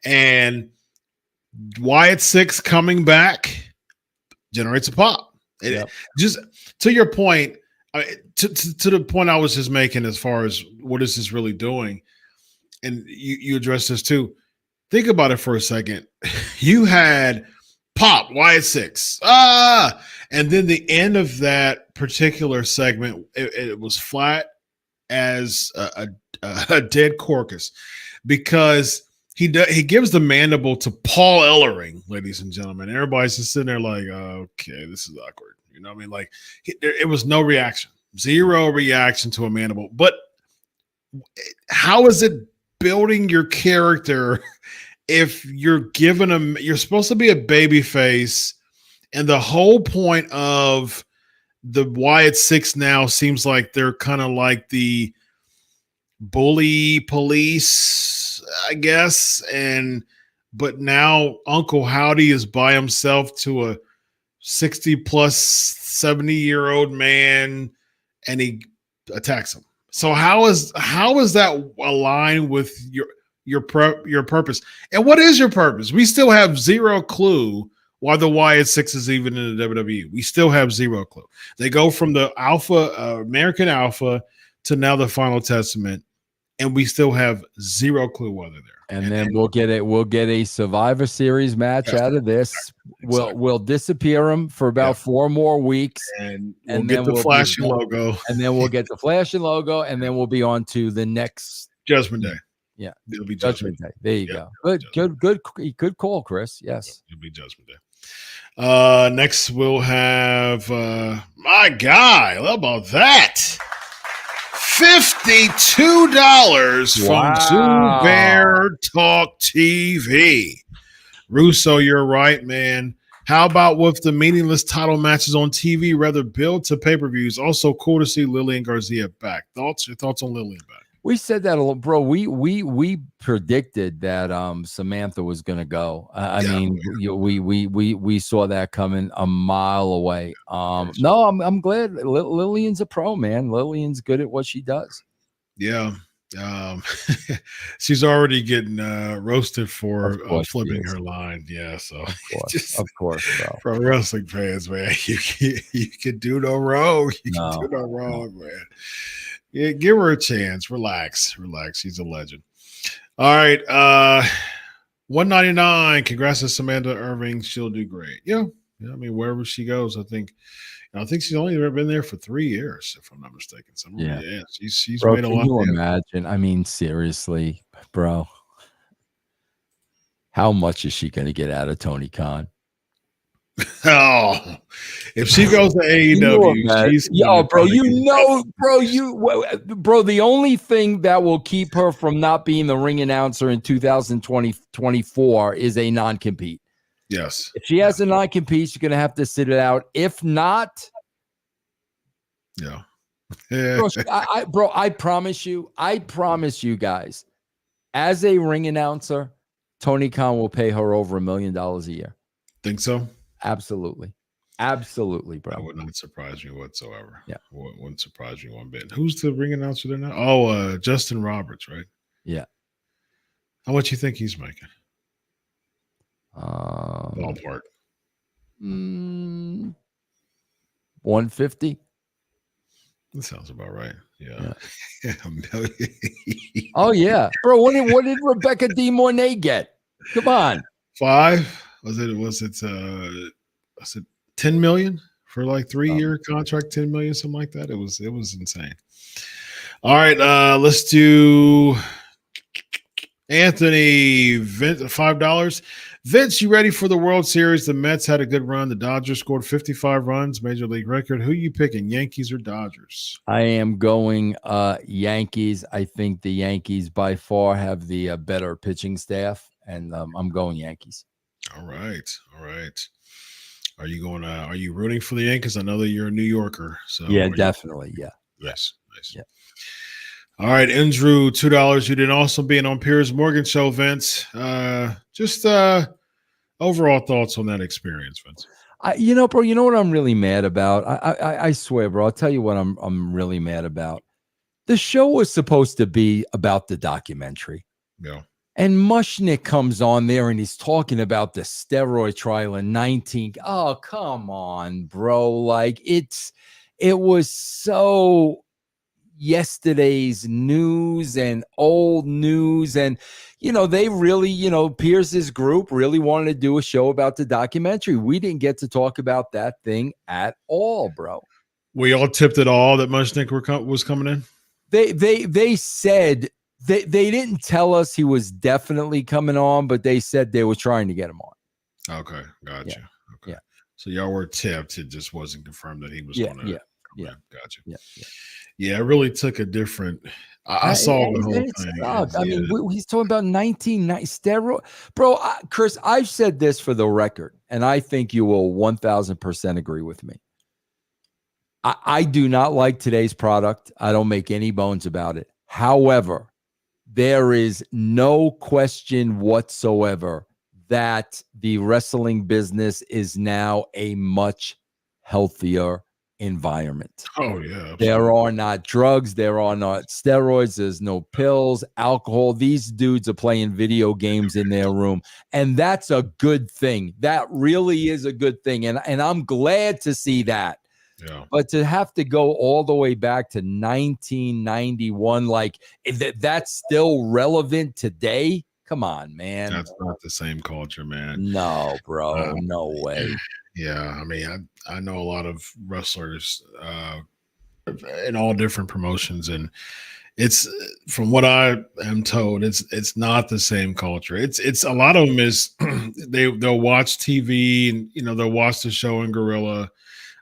And Wyatt 6 coming back generates a pop. Just to your point, to the point I was just making as far as what is this really doing, and you addressed this too. Think about it for a second. You had pop, Wyatt 6. And then the end of that particular segment, it was flat as a dead corpus, because he gives the mandible to Paul Ellering, ladies and gentlemen. Everybody's just sitting there like, okay, this is awkward. You know what I mean? Like, it was no reaction, zero reaction to a mandible. But how is it building your character if you're you're supposed to be a baby face, and the whole point of the Wyatt 6 now seems like they're kind of like the bully police, I guess. But now Uncle Howdy is by himself to 60 plus 70-year-old man, and he attacks him. So how is that aligned with your purpose? And what is your purpose? We still have zero clue why the Wyatt Six is even in the WWE. We still have zero clue. They go from the American Alpha to now the Final Testament, and we still have zero clue why they're there. And then we'll get a Survivor Series match out of this. Exactly. We'll disappear them for about 4 more weeks, and we'll get the flashing logo. And then we'll get the flashing logo, and then we'll be on to the next Judgment Day. Yeah, it'll be Judgment Day. There you go. Good call, Chris. Yes, it'll be Judgment Day. Next we'll have my guy. How about that? $52 from Zoo Bear Talk TV. Russo, you're right, man. How about with the meaningless title matches on TV, rather build to pay-per-views? Also cool to see Lillian Garcia back. Your thoughts on Lillian back? We said that a little, bro. We predicted that Samantha was going to go. I mean, we saw that coming a mile away. No, I'm glad Lillian's a pro, man. Lillian's good at what she does. Yeah. She's already getting roasted for flipping her line. Yeah, so of course, bro. Pro wrestling fans, man, you can do no wrong. You can do no wrong, man. Yeah, give her a chance. Relax. She's a legend. All right. $199. Congrats to Samantha Irving. She'll do great. Yeah. I mean, wherever she goes, I think she's only ever been there for 3 years, if I'm not mistaken. So she's bro, made a lot. Can you imagine? I mean, seriously, bro. How much is she going to get out of Tony Khan? Oh, if she goes to AEW, she's bro. The only thing that will keep her from not being the ring announcer in 2024 is a non-compete. Yes, if she has a non-compete, she's gonna have to sit it out. If not, I promise you guys, as a ring announcer, Tony Khan will pay her over $1 million a year. Think so? Absolutely, bro. That would not surprise me whatsoever. Yeah, wouldn't surprise me one bit. Who's the ring announcer there now? Oh, Justin Roberts, right? Yeah. How much you think he's making? Ballpark. 150. That sounds about right. Yeah. Oh yeah, bro. What did Rebecca De Mornay get? Come on. 5. Was it 10 million for like 3-year contract, 10 million, something like that? It was insane. All right, let's do Anthony Vince, $5. Vince, you ready for the World Series? The Mets had a good run. The Dodgers scored 55 runs, major league record. Who are you picking, Yankees or Dodgers? I am going Yankees. I think the Yankees by far have the better pitching staff, and I'm going Yankees. All right. Are you going? Are you rooting for the Yankees? I know that you're a New Yorker, so yeah, definitely. Yeah. Nice. Yeah. All right, Andrew, $2. You did also being on Piers Morgan show, Vince. Just overall thoughts on that experience, Vince. Bro. You know what I'm really mad about? I swear, bro. I'll tell you what I'm really mad about. The show was supposed to be about the documentary. Yeah. And Mushnick comes on there and he's talking about the steroid trial in 19. Oh, come on, bro. Like it was so yesterday's news and old news. And, they really, Pierce's group really wanted to do a show about the documentary. We didn't get to talk about that thing at all, bro. We all tipped it all that Mushnick was coming in. They said they didn't tell us he was definitely coming on, but they said they were trying to get him on. Okay, gotcha. Yeah. Okay, so y'all were tipped. It just wasn't confirmed that he was going to. Yeah, gotcha. Yeah. It really took a different. I saw the whole thing. I mean, he's talking about 1990 steroid, bro. Chris, I've said this for the record, and I think you will 1,000% agree with me. I do not like today's product. I don't make any bones about it. However, there is no question whatsoever that the wrestling business is now a much healthier environment. Oh yeah, absolutely. There are not drugs. There are not steroids. There's no pills, alcohol. These dudes are playing video games in their room. And that's a good thing. That really is a good thing. And I'm glad to see that. Yeah. But to have to go all the way back to 1991, like that's still relevant today. Come on, man. That's not the same culture, man. No, bro. No way. Yeah. I mean, I know a lot of wrestlers in all different promotions, and it's, from what I am told, it's not the same culture. It's a lot of them is they'll watch TV, and they'll watch the show in Gorilla,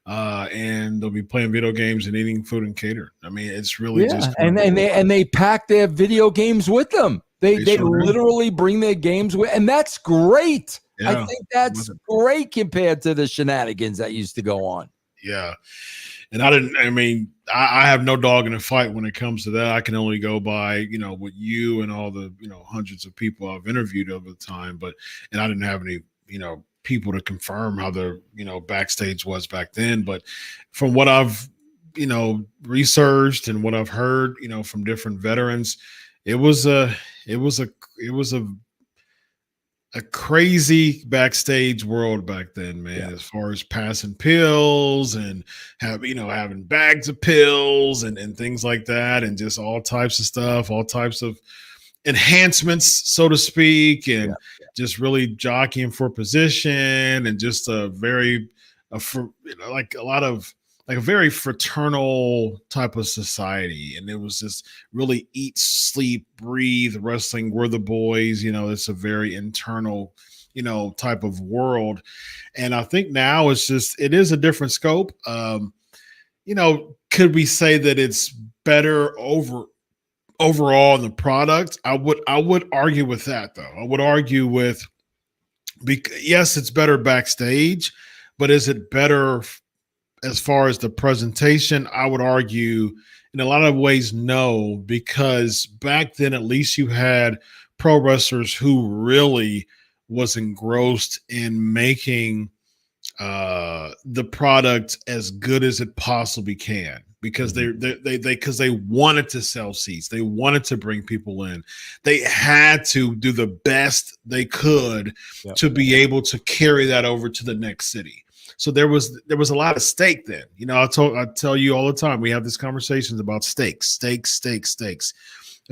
and they'll be playing video games and eating food and catered. I mean, it's really just and they pack their video games with them. They literally bring their games with, and that's great. Yeah, I think that's great compared to the shenanigans that used to go on. Yeah. And I have no dog in the fight when it comes to that. I can only go by, with you and all the, hundreds of people I've interviewed over the time, and I didn't have any, people to confirm how the, backstage was back then. But from what I've, researched and what I've heard, from different veterans, it was a crazy backstage world back then, man, as far as passing pills and having bags of pills and things like that, and just all types of stuff, all types of enhancements, so to speak, and just really jockeying for position, and just a very a very fraternal type of society. And it was just really eat, sleep, breathe wrestling. We're the boys, it's a very internal, type of world. And I think now it is a different scope. Could we say that it's better overall in the product? I would argue with that, though. I would argue with, yes, it's better backstage, but is it better as far as the presentation? I would argue in a lot of ways, no, because back then, at least you had pro wrestlers who really was engrossed in making the product as good as it possibly can, because they wanted to sell seats. They wanted to bring people in. They had to do the best they could to be able to carry that over to the next city. So there was a lot of stake then. I tell you all the time, we have these conversations about stakes. There's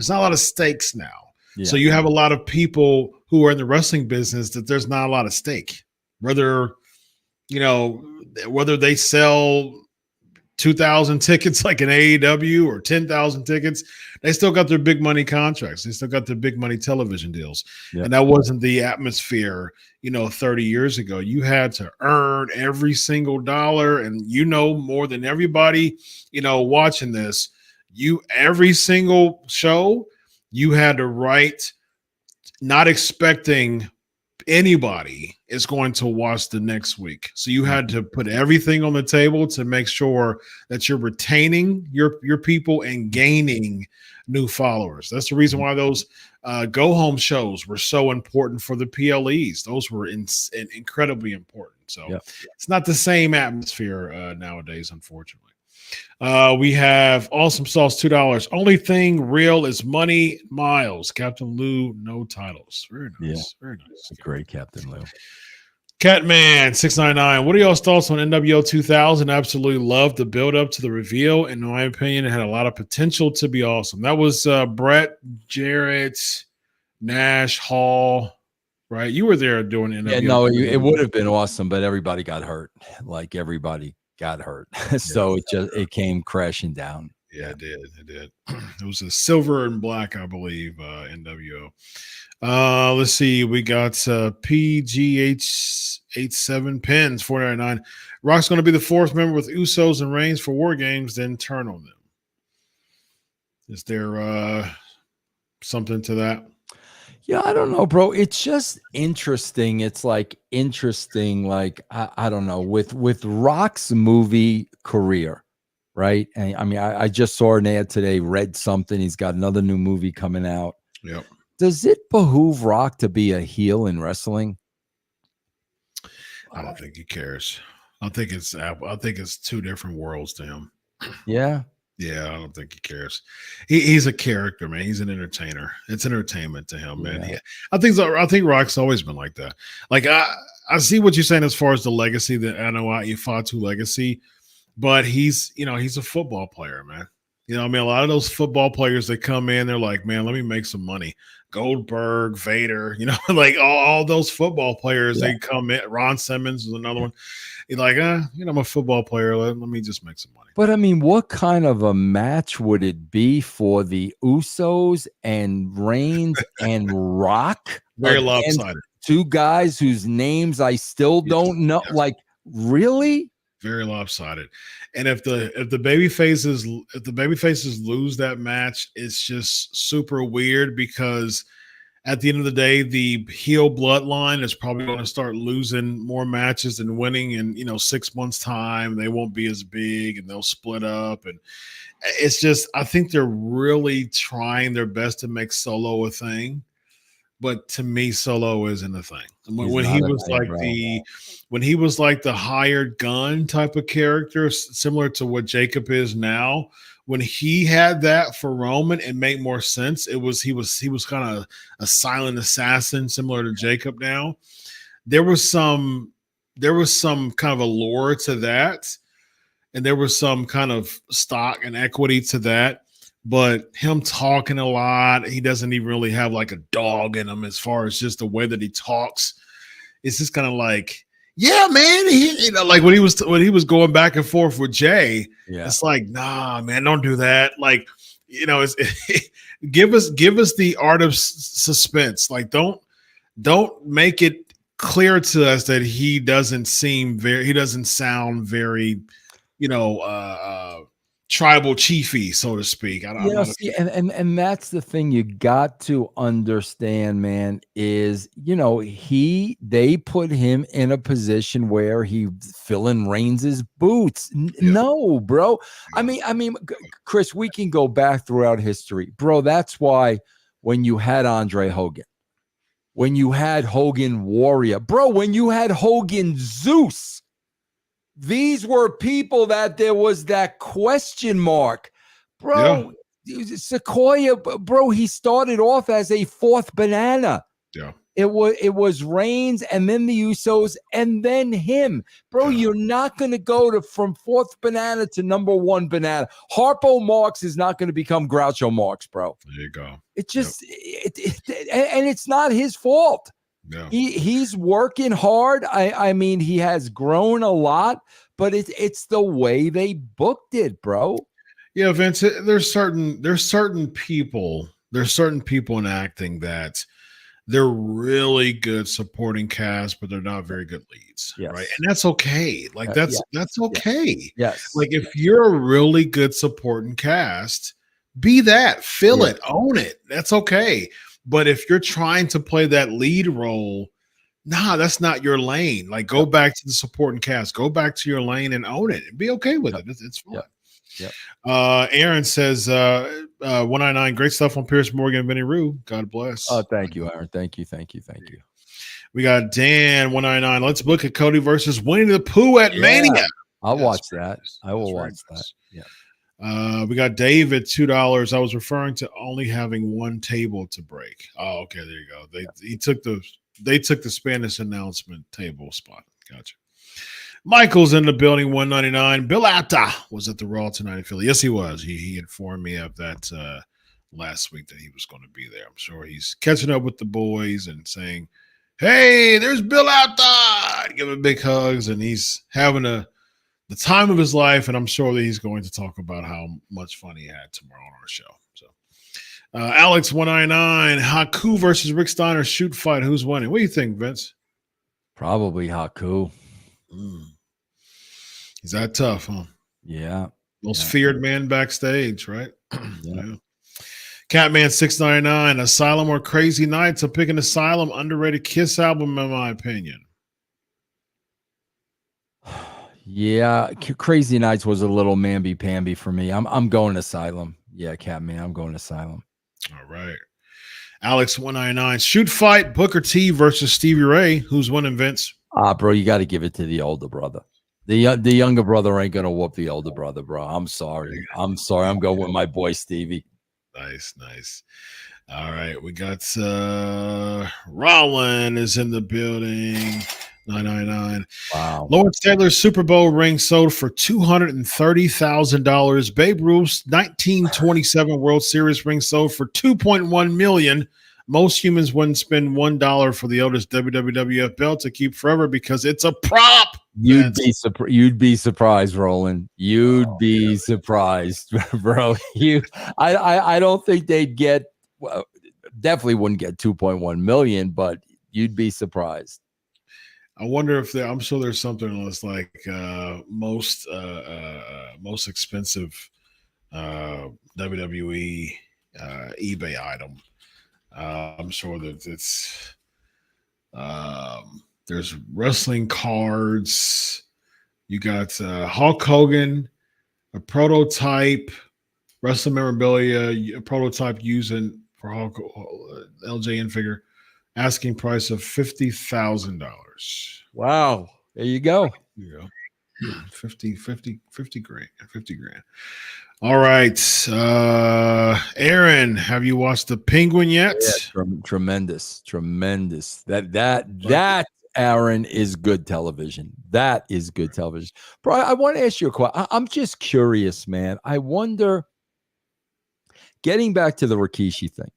not a lot of stakes now. Yeah. So you have a lot of people who are in the wrestling business that there's not a lot of stake. Whether they sell 2,000 tickets like an AEW or 10,000 tickets, they still got their big money contracts. They still got their big money television deals. Yep. And that wasn't the atmosphere, 30 years ago. You had to earn every single dollar, and more than everybody, watching this, every single show, you had to write, not expecting anybody is going to watch the next week. So you had to put everything on the table to make sure that you're retaining your people and gaining new followers. That's the reason why those go home shows were so important for the PLEs. Those were incredibly important. So it's not the same atmosphere nowadays, unfortunately. We have Awesome Sauce, $2. Only thing real is money, miles. Captain Lou, no titles. Very nice. Yeah. Very nice. Great, Captain Lou. Catman 699. What are y'all's thoughts on NWO 2000? Absolutely loved the build up to the reveal. In my opinion, it had a lot of potential to be awesome. That was Brett, Jarrett, Nash, Hall. Right, you were there doing NWO. Yeah, no, it would have been awesome, but everybody got hurt. Like everybody got hurt. So it came crashing down. Yeah, it did. It was a silver and black, I believe, NWO. Let's see. We got PGH87 pins, 499. Rock's going to be the fourth member with Usos and Reigns for War Games, then turn on them. Is there something to that? Yeah, I don't know, bro. It's just interesting. It's like interesting, like I don't know, with Rock's movie career, right? And I mean, I just saw an ad today, read something. He's got another new movie coming out. Yep. Does it behoove Rock to be a heel in wrestling? I don't think he cares. I think it's two different worlds to him. Yeah. Yeah, I don't think he cares. He's a character, man. He's an entertainer. It's entertainment to him, man. Yeah. I think Rock's always been like that. Like I see what you're saying as far as the legacy that I know you fought to legacy, but he's a football player, man. I mean, a lot of those football players that come in, they're like, man, let me make some money. Goldberg, Vader, like all those football players, they come in. Ron Simmons is another one. He's like, I'm a football player. Let me just make some money. But I mean, what kind of a match would it be for the Usos and Reigns and Rock? Very lopsided. Two guys whose names I still don't know. Yes. Like, really? Very lopsided. And if the baby faces lose that match, it's just super weird because at the end of the day, the heel bloodline is probably going to start losing more matches than winning in 6 months' time. They won't be as big and they'll split up. And it's just, I think they're really trying their best to make Solo a thing. But to me, Solo isn't a thing. When he was like the hired gun type of character, similar to what Jacob is now, when he had that for Roman, it made more sense. He was kind of a silent assassin, similar to Jacob now. There was some kind of allure to that, and there was some kind of stock and equity to that. But him talking a lot, he doesn't even really have like a dog in him as far as just the way that he talks. It's just kind of like, yeah, man. Like when he was going back and forth with Jay, it's like, nah, man, don't do that. Like, give us the art of suspense. Like, don't make it clear to us that he doesn't sound very, tribal chiefy, so to speak. And that's the thing you got to understand, man, is they put him in a position where he filling Reigns' boots. No, bro. I mean, Chris, we can go back throughout history, bro. That's why when you had Andre Hogan, when you had Hogan Warrior, bro, when you had Hogan Zeus. These were people that there was that question mark, bro. Yeah. Sequoia, bro. He started off as a fourth banana. Yeah, it was Reigns and then the Usos and then him, bro. You're not going to go from fourth banana to number one banana. Harpo Marx is not going to become Groucho Marx, bro. There you go. It just and it's not his fault. Yeah. He's working hard. I mean, he has grown a lot, but it's the way they booked it, bro. Yeah, Vince, there's certain people in acting that they're really good supporting cast, but they're not very good leads. Yes. Right. And that's okay. Like that's okay. Yes. Like if you're a really good supporting cast, be that, fill it, own it. That's okay. But if you're trying to play that lead role, nah, that's not your lane. Like, go back to the supporting cast. Go back to your lane and own it. And be okay with it. It's fun. Yep. Aaron says, 199, great stuff on Piers Morgan and Vinny Rue. God bless. Oh, thank you, Aaron. Thank you. We got Dan, 199. Let's look at Cody versus Winnie the Pooh at Mania. I'll watch that. I will watch that. Yeah. We got David, $2. I was referring to only having one table to break. Oh, okay, there you go. They took the Spanish announcement table spot. Gotcha. Michael's in the building, 199. Bill Atta was at the Raw tonight in Philly. Yes, he was. He informed me of that last week that he was going to be there. I'm sure he's catching up with the boys and saying, "Hey, there's Bill Atta!" Give him big hugs, and he's having the time of his life, and I'm sure that he's going to talk about how much fun he had tomorrow on our show. So, Alex 199, Haku versus Rick Steiner shoot fight. Who's winning? What do you think, Vince? Probably Haku. He's that tough, huh? Yeah. Most feared man backstage, right? Yeah. Catman 699, Asylum or Crazy Nights. I'm picking Asylum, underrated Kiss album, in my opinion. Yeah, Crazy Nights was a little mamby-pamby for me. I'm going Asylum. Yeah, Catman, I'm going Asylum. All right. Alex 199, shoot fight, Booker T versus Stevie Ray. Who's winning, Vince? Bro, you got to give it to the older brother. The younger brother ain't gonna whoop the older brother, bro. I'm sorry. I'm going with my boy Stevie. Nice. All right, we got Rollin is in the building. 999. Wow. Lawrence Taylor's Super Bowl ring sold for $230,000. Babe Ruth's 1927 World Series ring sold for $2.1 million. Most humans wouldn't spend $1 for the oldest WWF belt to keep forever because it's a prop. You'd be surprised, Roland. You'd be surprised, bro. I don't think they'd get. Well, definitely wouldn't get 2.1 million, but you'd be surprised. I wonder if I'm sure there's something that's like most expensive WWE eBay item. I'm sure that it's there's wrestling cards. You got Hulk Hogan, a prototype wrestling memorabilia, a prototype using for Hulk LJN figure, asking price of $50,000. Wow, there you go. 50 grand. All right. Aaron, have you watched The Penguin yet? Yeah, tremendous. That Aaron is good television. That is good television. Bro, I want to ask you a question. I'm just curious, man. I wonder, getting back to the Rikishi thing.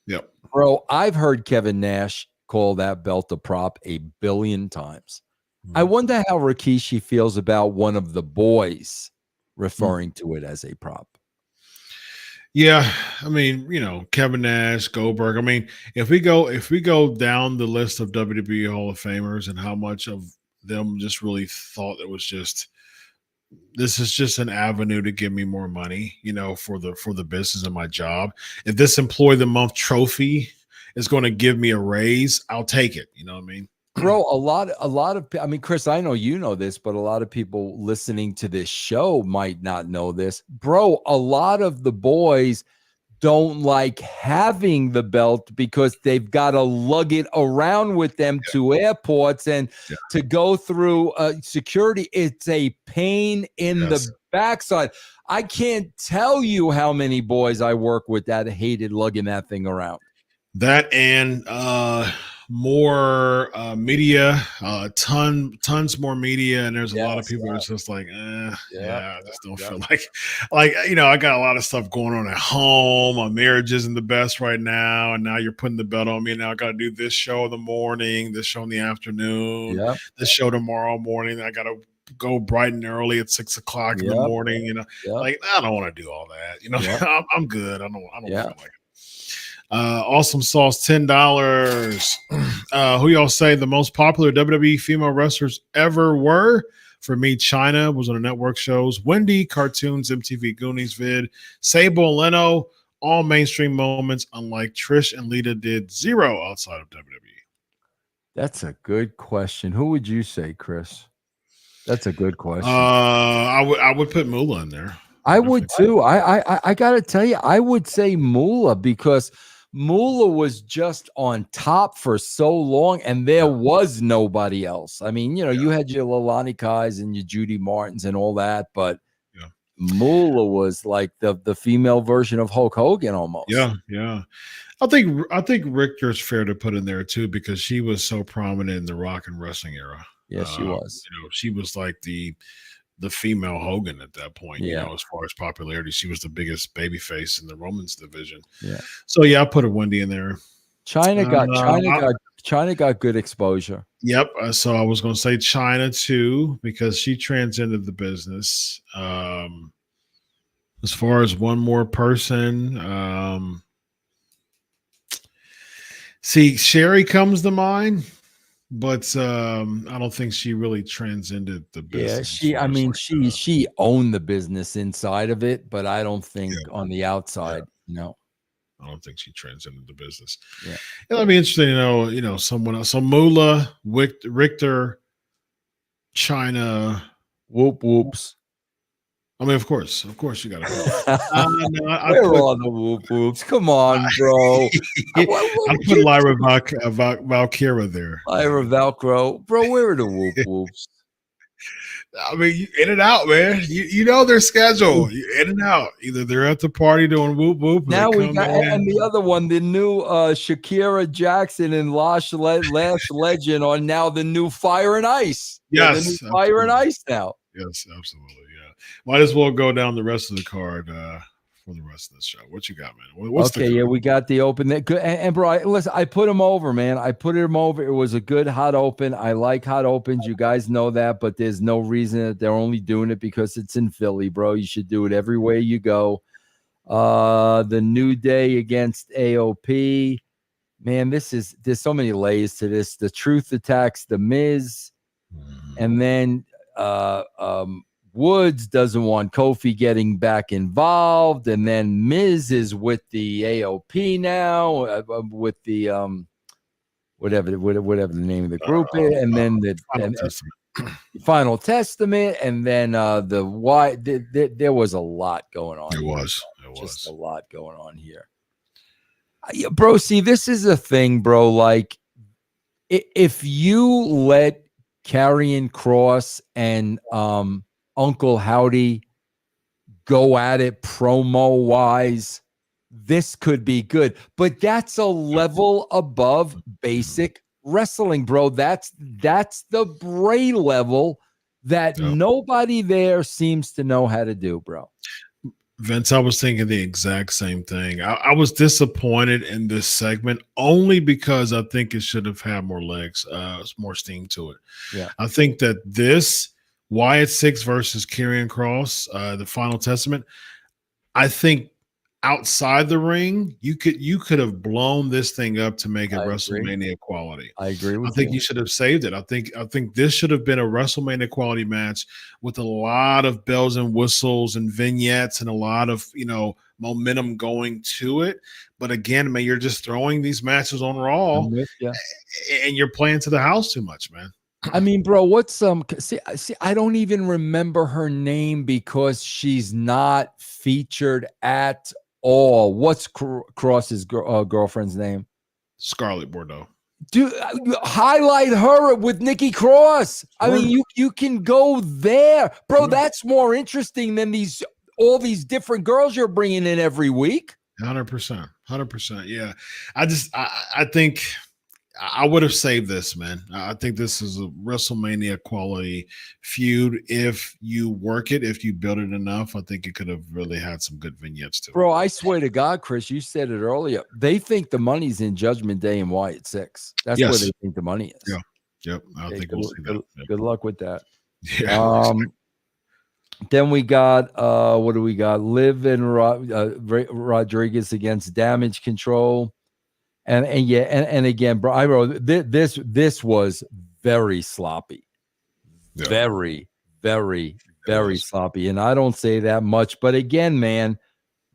Yep. Bro, I've heard Kevin Nash call that belt a prop 1 billion times. I wonder how Rikishi feels about one of the boys referring to it as a prop. Yeah, I mean, Kevin Nash, Goldberg. I mean, if we go down the list of WWE Hall of Famers and how much of them just really thought it was this is just an avenue to give me more money, for the business and my job. If this Employee of the Month trophy is going to give me a raise, I'll take it. You know what I mean? Bro, a lot of, I mean, Chris, I know you know this, but a lot of people listening to this show might not know this. Bro, a lot of the boys don't like having the belt because they've got to lug it around with them to airports and to go through security. It's a pain in the backside. I can't tell you how many boys I work with that hated lugging that thing around. That and more media, tons more media, and there's a lot of people that's just like, I just don't feel like, I got a lot of stuff going on at home. My marriage isn't the best right now, and now you're putting the belt on me. Now I got to do this show in the morning, this show in the afternoon, this show tomorrow morning. I got to go bright and early at 6 o'clock in the morning. Like I don't want to do all that. I'm good. I don't feel like it. Awesome Sauce, $10. Who y'all say the most popular WWE female wrestlers ever were? For me, Chyna was on the network shows. Wendy, cartoons, MTV Goonies vid. Sable and Leno, all mainstream moments, unlike Trish and Lita did 0 outside of WWE. That's a good question. Who would you say, Chris? That's a good question. I would put Moolah in there. I would too. I got to tell you, I would say Moolah because Moolah was just on top for so long, and there was nobody else. I mean, you had your Lilani Kais and your Judy Martins and all that, but Moolah was like the female version of Hulk Hogan almost. Yeah. I think Richter's fair to put in there too because she was so prominent in the rock and wrestling era. Yes, she was. She was like the female Hogan at that point, as far as popularity. She was the biggest babyface in the Romans division. Yeah. So I put a Wendy in there. Chyna got good exposure. Yep. So I was going to say Chyna too, because she transcended the business. As far as one more person, see, Sherry comes to mind. But I don't think she really transcended the business. Yeah, she owned the business inside of it, but I don't think on the outside, no. I don't think she transcended the business. Yeah. It'll be interesting to know, someone else. So Moolah, Richter, Chyna. Whoops. I mean, of course, you got to. No, Where are all the whoop whoops? Come on, bro. I put Lyra Valkyra there. Lyra Velcro, bro. Where are the whoop whoops? I mean, you in and out, man. You know their schedule. You in and out. Either they're at the party doing whoop whoop. Now we got and the other one, the new Shakira Jackson and Lash Legend are now the new Fire and Ice. Yes, the new Fire and Ice now. Yes, absolutely. Yeah, might as well go down the rest of the card for the rest of the show. What you got, man? What's okay, yeah, we got the open. And bro, listen, I put him over, man. I put him over. It was a good hot open. I like hot opens. You guys know that, but there's no reason that they're only doing it because it's in Philly, bro. You should do it everywhere you go. The New Day against AOP. Man, there's so many layers to this. The Truth attacks the Miz, and then Woods doesn't want Kofi getting back involved, and then Miz is with the AOP now, with the whatever the name of the group is, and then the Final Testament, and then the why. There was a lot going on. It was just a lot going on here, bro. See, this is a thing, bro. Like, if you let Karrion Kross and Uncle Howdy go at it promo wise, this could be good, but that's a level above basic wrestling, bro. That's the Bray level that nobody there seems to know how to do, bro. Vince, I was thinking the exact same thing. I was disappointed in this segment only because I think it should have had more legs, more steam to it. Yeah, I think that this Wyatt 6 versus Karrion Kross, the Final Testament. I think outside the ring, you could have blown this thing up to make it WrestleMania quality. I agree with you. I think you should have saved it. I think this should have been a WrestleMania quality match with a lot of bells and whistles and vignettes and a lot of, momentum going to it. But again, man, you're just throwing these matches on Raw and you're playing to the house too much, man. I mean, bro, what's see, I don't even remember her name because she's not featured at all. What's Cross's girlfriend's name? Scarlett Bordeaux. Dude, highlight her with Nikki Cross. I mean, you can go there, bro. That's more interesting than all these different girls you're bringing in every week. 100%. Yeah, I think I would have saved this, man. I think this is a WrestleMania quality feud. If you work it, if you build it enough, I think it could have really had some good vignettes to it. Bro, I swear to God, Chris, you said it earlier. They think the money's in Judgment Day and Wyatt 6. That's where they think the money is. Yeah. Yep. I think we'll see that. Good luck with that. Yeah. Then we got what do we got? Liv and Rodriguez against Damage Control. And again, bro, I wrote this was very sloppy, very sloppy, and I don't say that much. But again, man,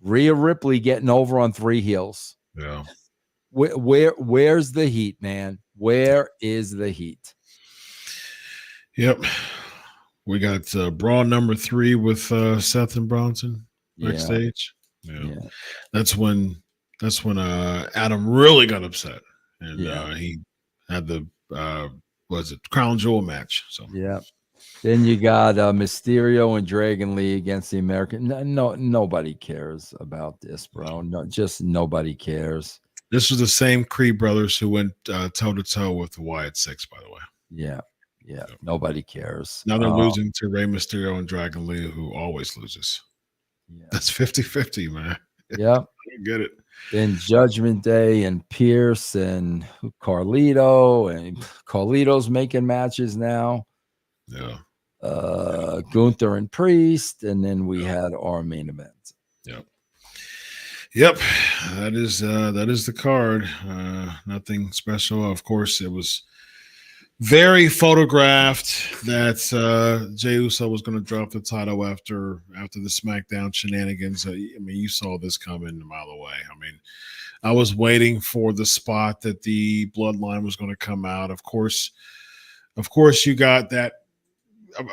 Rhea Ripley getting over on 3 heels. Yeah, where's the heat, man? Where is the heat? Yep, we got Braun number 3 with Seth and Bronson backstage. Yeah. That's when Adam really got upset, and he had the Crown Jewel match. So then you got Mysterio and Dragon Lee against the American. No, nobody cares about this, bro. No, just nobody cares. This was the same Creed brothers who went toe to toe with the Wyatt 6, by the way. Yeah. Nobody cares. Now they're losing to Rey Mysterio and Dragon Lee, who always loses. Yeah. That's 50-50, man. Yeah, I get it. Then Judgment Day and Pierce and Carlito, and Carlito's making matches now. Yeah. Gunther and Priest, and then we had our main event. Yep. That is the card. Nothing special. Of course, it was very photographed that Jey Uso was going to drop the title after the SmackDown shenanigans. I mean, you saw this coming a mile away. I mean, I was waiting for the spot that the Bloodline was going to come out. Of course, you got that.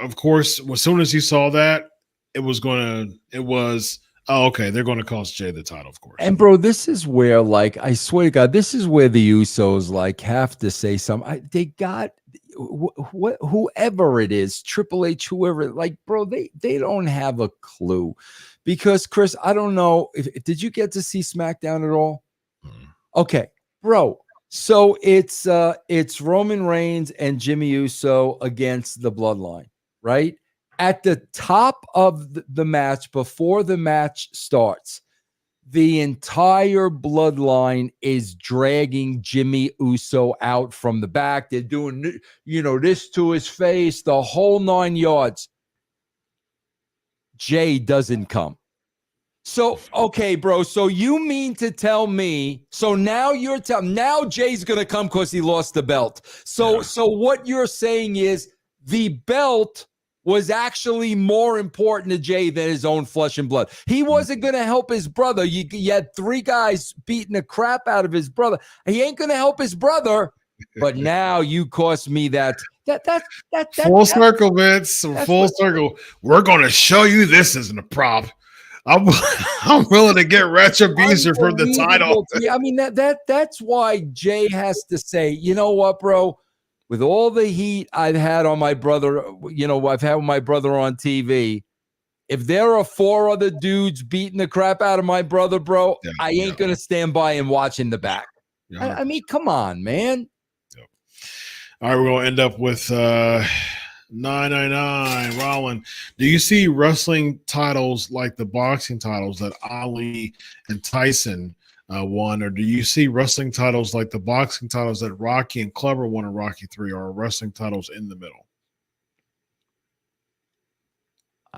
Of course, as soon as you saw that, it was, oh, okay, they're going to cost Jay the title, of course. And bro, this is where, like, I swear to God, this is where the Usos like have to say something. They got whoever it is, Triple H, whoever, like, bro, they don't have a clue. Because Chris, I don't know if did you get to see SmackDown at all? Okay, bro. So it's Roman Reigns and Jimmy Uso against the Bloodline, right? At the top of the match, before the match starts, the entire Bloodline is dragging Jimmy Uso out from the back. They're doing, this to his face, the whole 9 yards. Jay doesn't come. So, okay, bro. So you mean to tell me, so now you're telling, now Jay's going to come because he lost the belt. So what you're saying is the belt was actually more important to Jay than his own flesh and blood. He wasn't going to help his brother. You had 3 guys beating the crap out of his brother. He ain't going to help his brother, but now you cost me that full circle, Vince. Full circle. We're going to show you this isn't a prop. I'm willing to get retribution for the title. Yeah, I mean that's why Jay has to say, you know what, bro? With all the heat I've had on my brother, I've had my brother on TV. If there are 4 other dudes beating the crap out of my brother, bro, I ain't gonna stand by and watch in the back. I mean, come on, man. Yep. All right, we're gonna end up with 999 Rollin. Do you see wrestling titles like the boxing titles that Ali and Tyson won, or do you see wrestling titles like the boxing titles that Rocky and Clubber won in Rocky 3, or wrestling titles in the middle?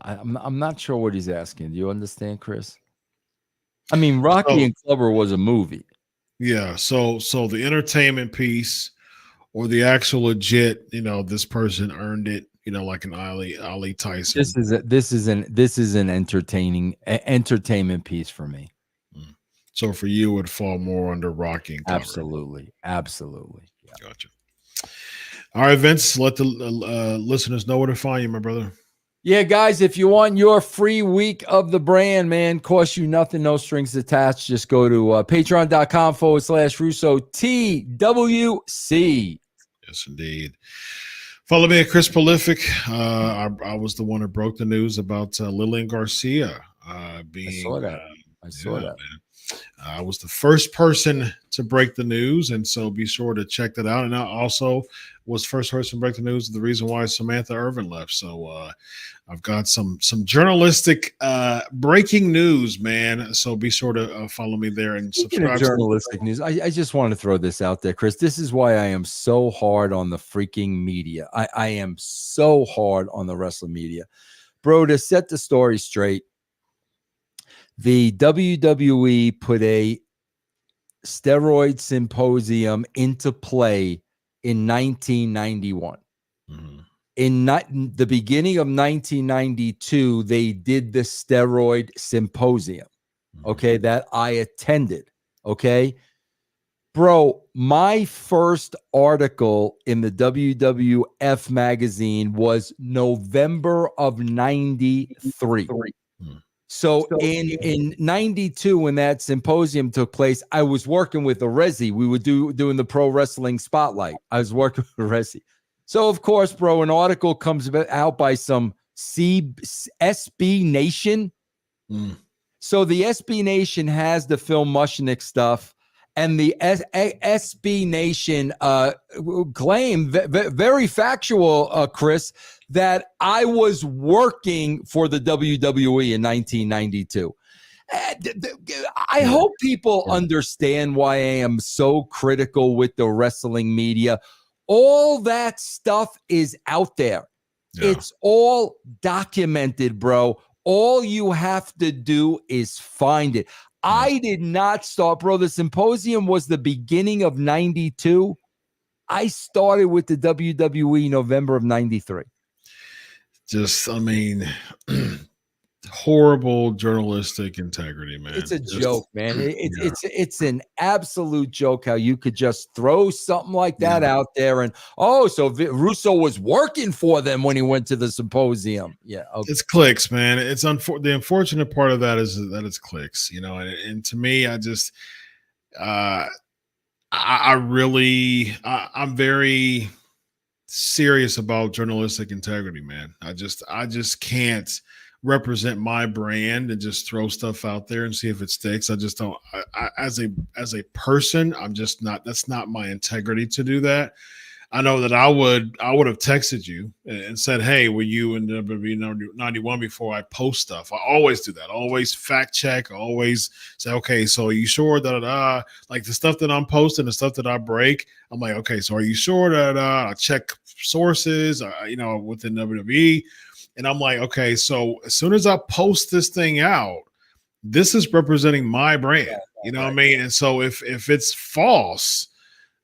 I'm not sure what he's asking. Do you understand, Chris? I mean, Rocky and Clubber was a movie. Yeah. So the entertainment piece, or the actual legit, this person earned it, like an Ali Tyson. This is an entertainment piece for me. So for you, it would fall more under Rocky and Clubber. Absolutely. Yeah. Gotcha. All right, Vince, let the listeners know where to find you, my brother. Yeah, guys, if you want your free week of the brand, man, costs you nothing, no strings attached. Just go to patreon.com/Russo TWC. Yes, indeed. Follow me at Chris Prolific. I was the one who broke the news about Lillian Garcia being. I saw that. Man. I was the first person to break the news, and so be sure to check that out. And I also was the first person to break the news of the reason why Samantha Irvin left. So I've got some journalistic breaking news, man. So be sure to follow me there and subscribe. Journalistic news. I just want to throw this out there, Chris. This is why I am so hard on the freaking media. I am so hard on the wrestling media. Bro, to set the story straight, the WWE put a steroid symposium into play in 1991. Mm-hmm. In the beginning of 1992, they did the steroid symposium, okay, that I attended, okay? Bro, my first article in the WWF magazine was November of 93. So in 92, when that symposium took place, I was working with Resi. We were doing the Pro Wrestling Spotlight. I was working with Resi. So, of course, bro, an article comes out by some SB Nation. So the SB Nation has the Phil Mushnick stuff, and the SB Nation claim, very factual, Chris, that I was working for the WWE in 1992. I hope people understand why I am so critical with the wrestling media. All that stuff is out there. Yeah. It's all documented, bro. All you have to do is find it. I did not start, bro. The symposium was the beginning of 92. I started with the WWE November of 93. Just, I mean, horrible journalistic integrity, man. It's a Just- joke, man. yeah. It's an absolute joke how you could just throw something like that out there and so Russo was working for them when he went to the symposium. Yeah, okay. It's clicks, man. It's the unfortunate part of that is that it's clicks, you know. And to me, I just I'm very serious about journalistic integrity, man. I just can't represent my brand and just throw stuff out there and see if it sticks. I just don't. As a person, I'm just not. That's not my integrity to do that. I know that I would have texted you and said, "Hey, were you in WWE 91 before I post stuff?" I always do that. I always fact check. I always say, "Okay, so are you sure that like the stuff that I'm posting, the stuff that I break?" I'm like, "Okay, so are you sure that I check sources, within WWE?" And I'm like, "Okay, so as soon as I post this thing out, this is representing my brand." You know what I mean? And so if it's false,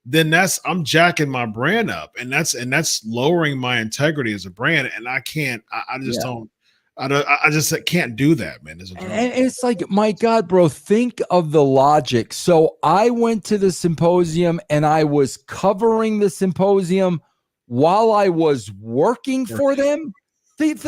then I'm jacking my brand up, and that's lowering my integrity as a brand. And I can't, I just don't, I just can't do that, man. And it's like, my God, bro, think of the logic. So I went to the symposium and I was covering the symposium while I was working for them. Think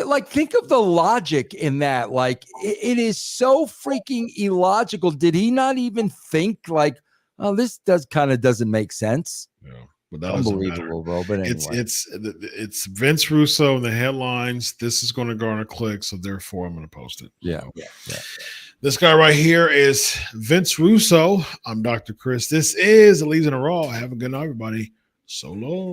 of the logic in that. Like, it is so freaking illogical. Did he not even think like, oh, this doesn't make sense? Yeah, but that unbelievable, bro. But anyway, it's Vince Russo in the headlines. This is going to garner clicks, so therefore I'm going to post it. Yeah. This guy right here is Vince Russo. I'm Dr. Chris. This is Elise in a Raw. Have a good night, everybody. So long.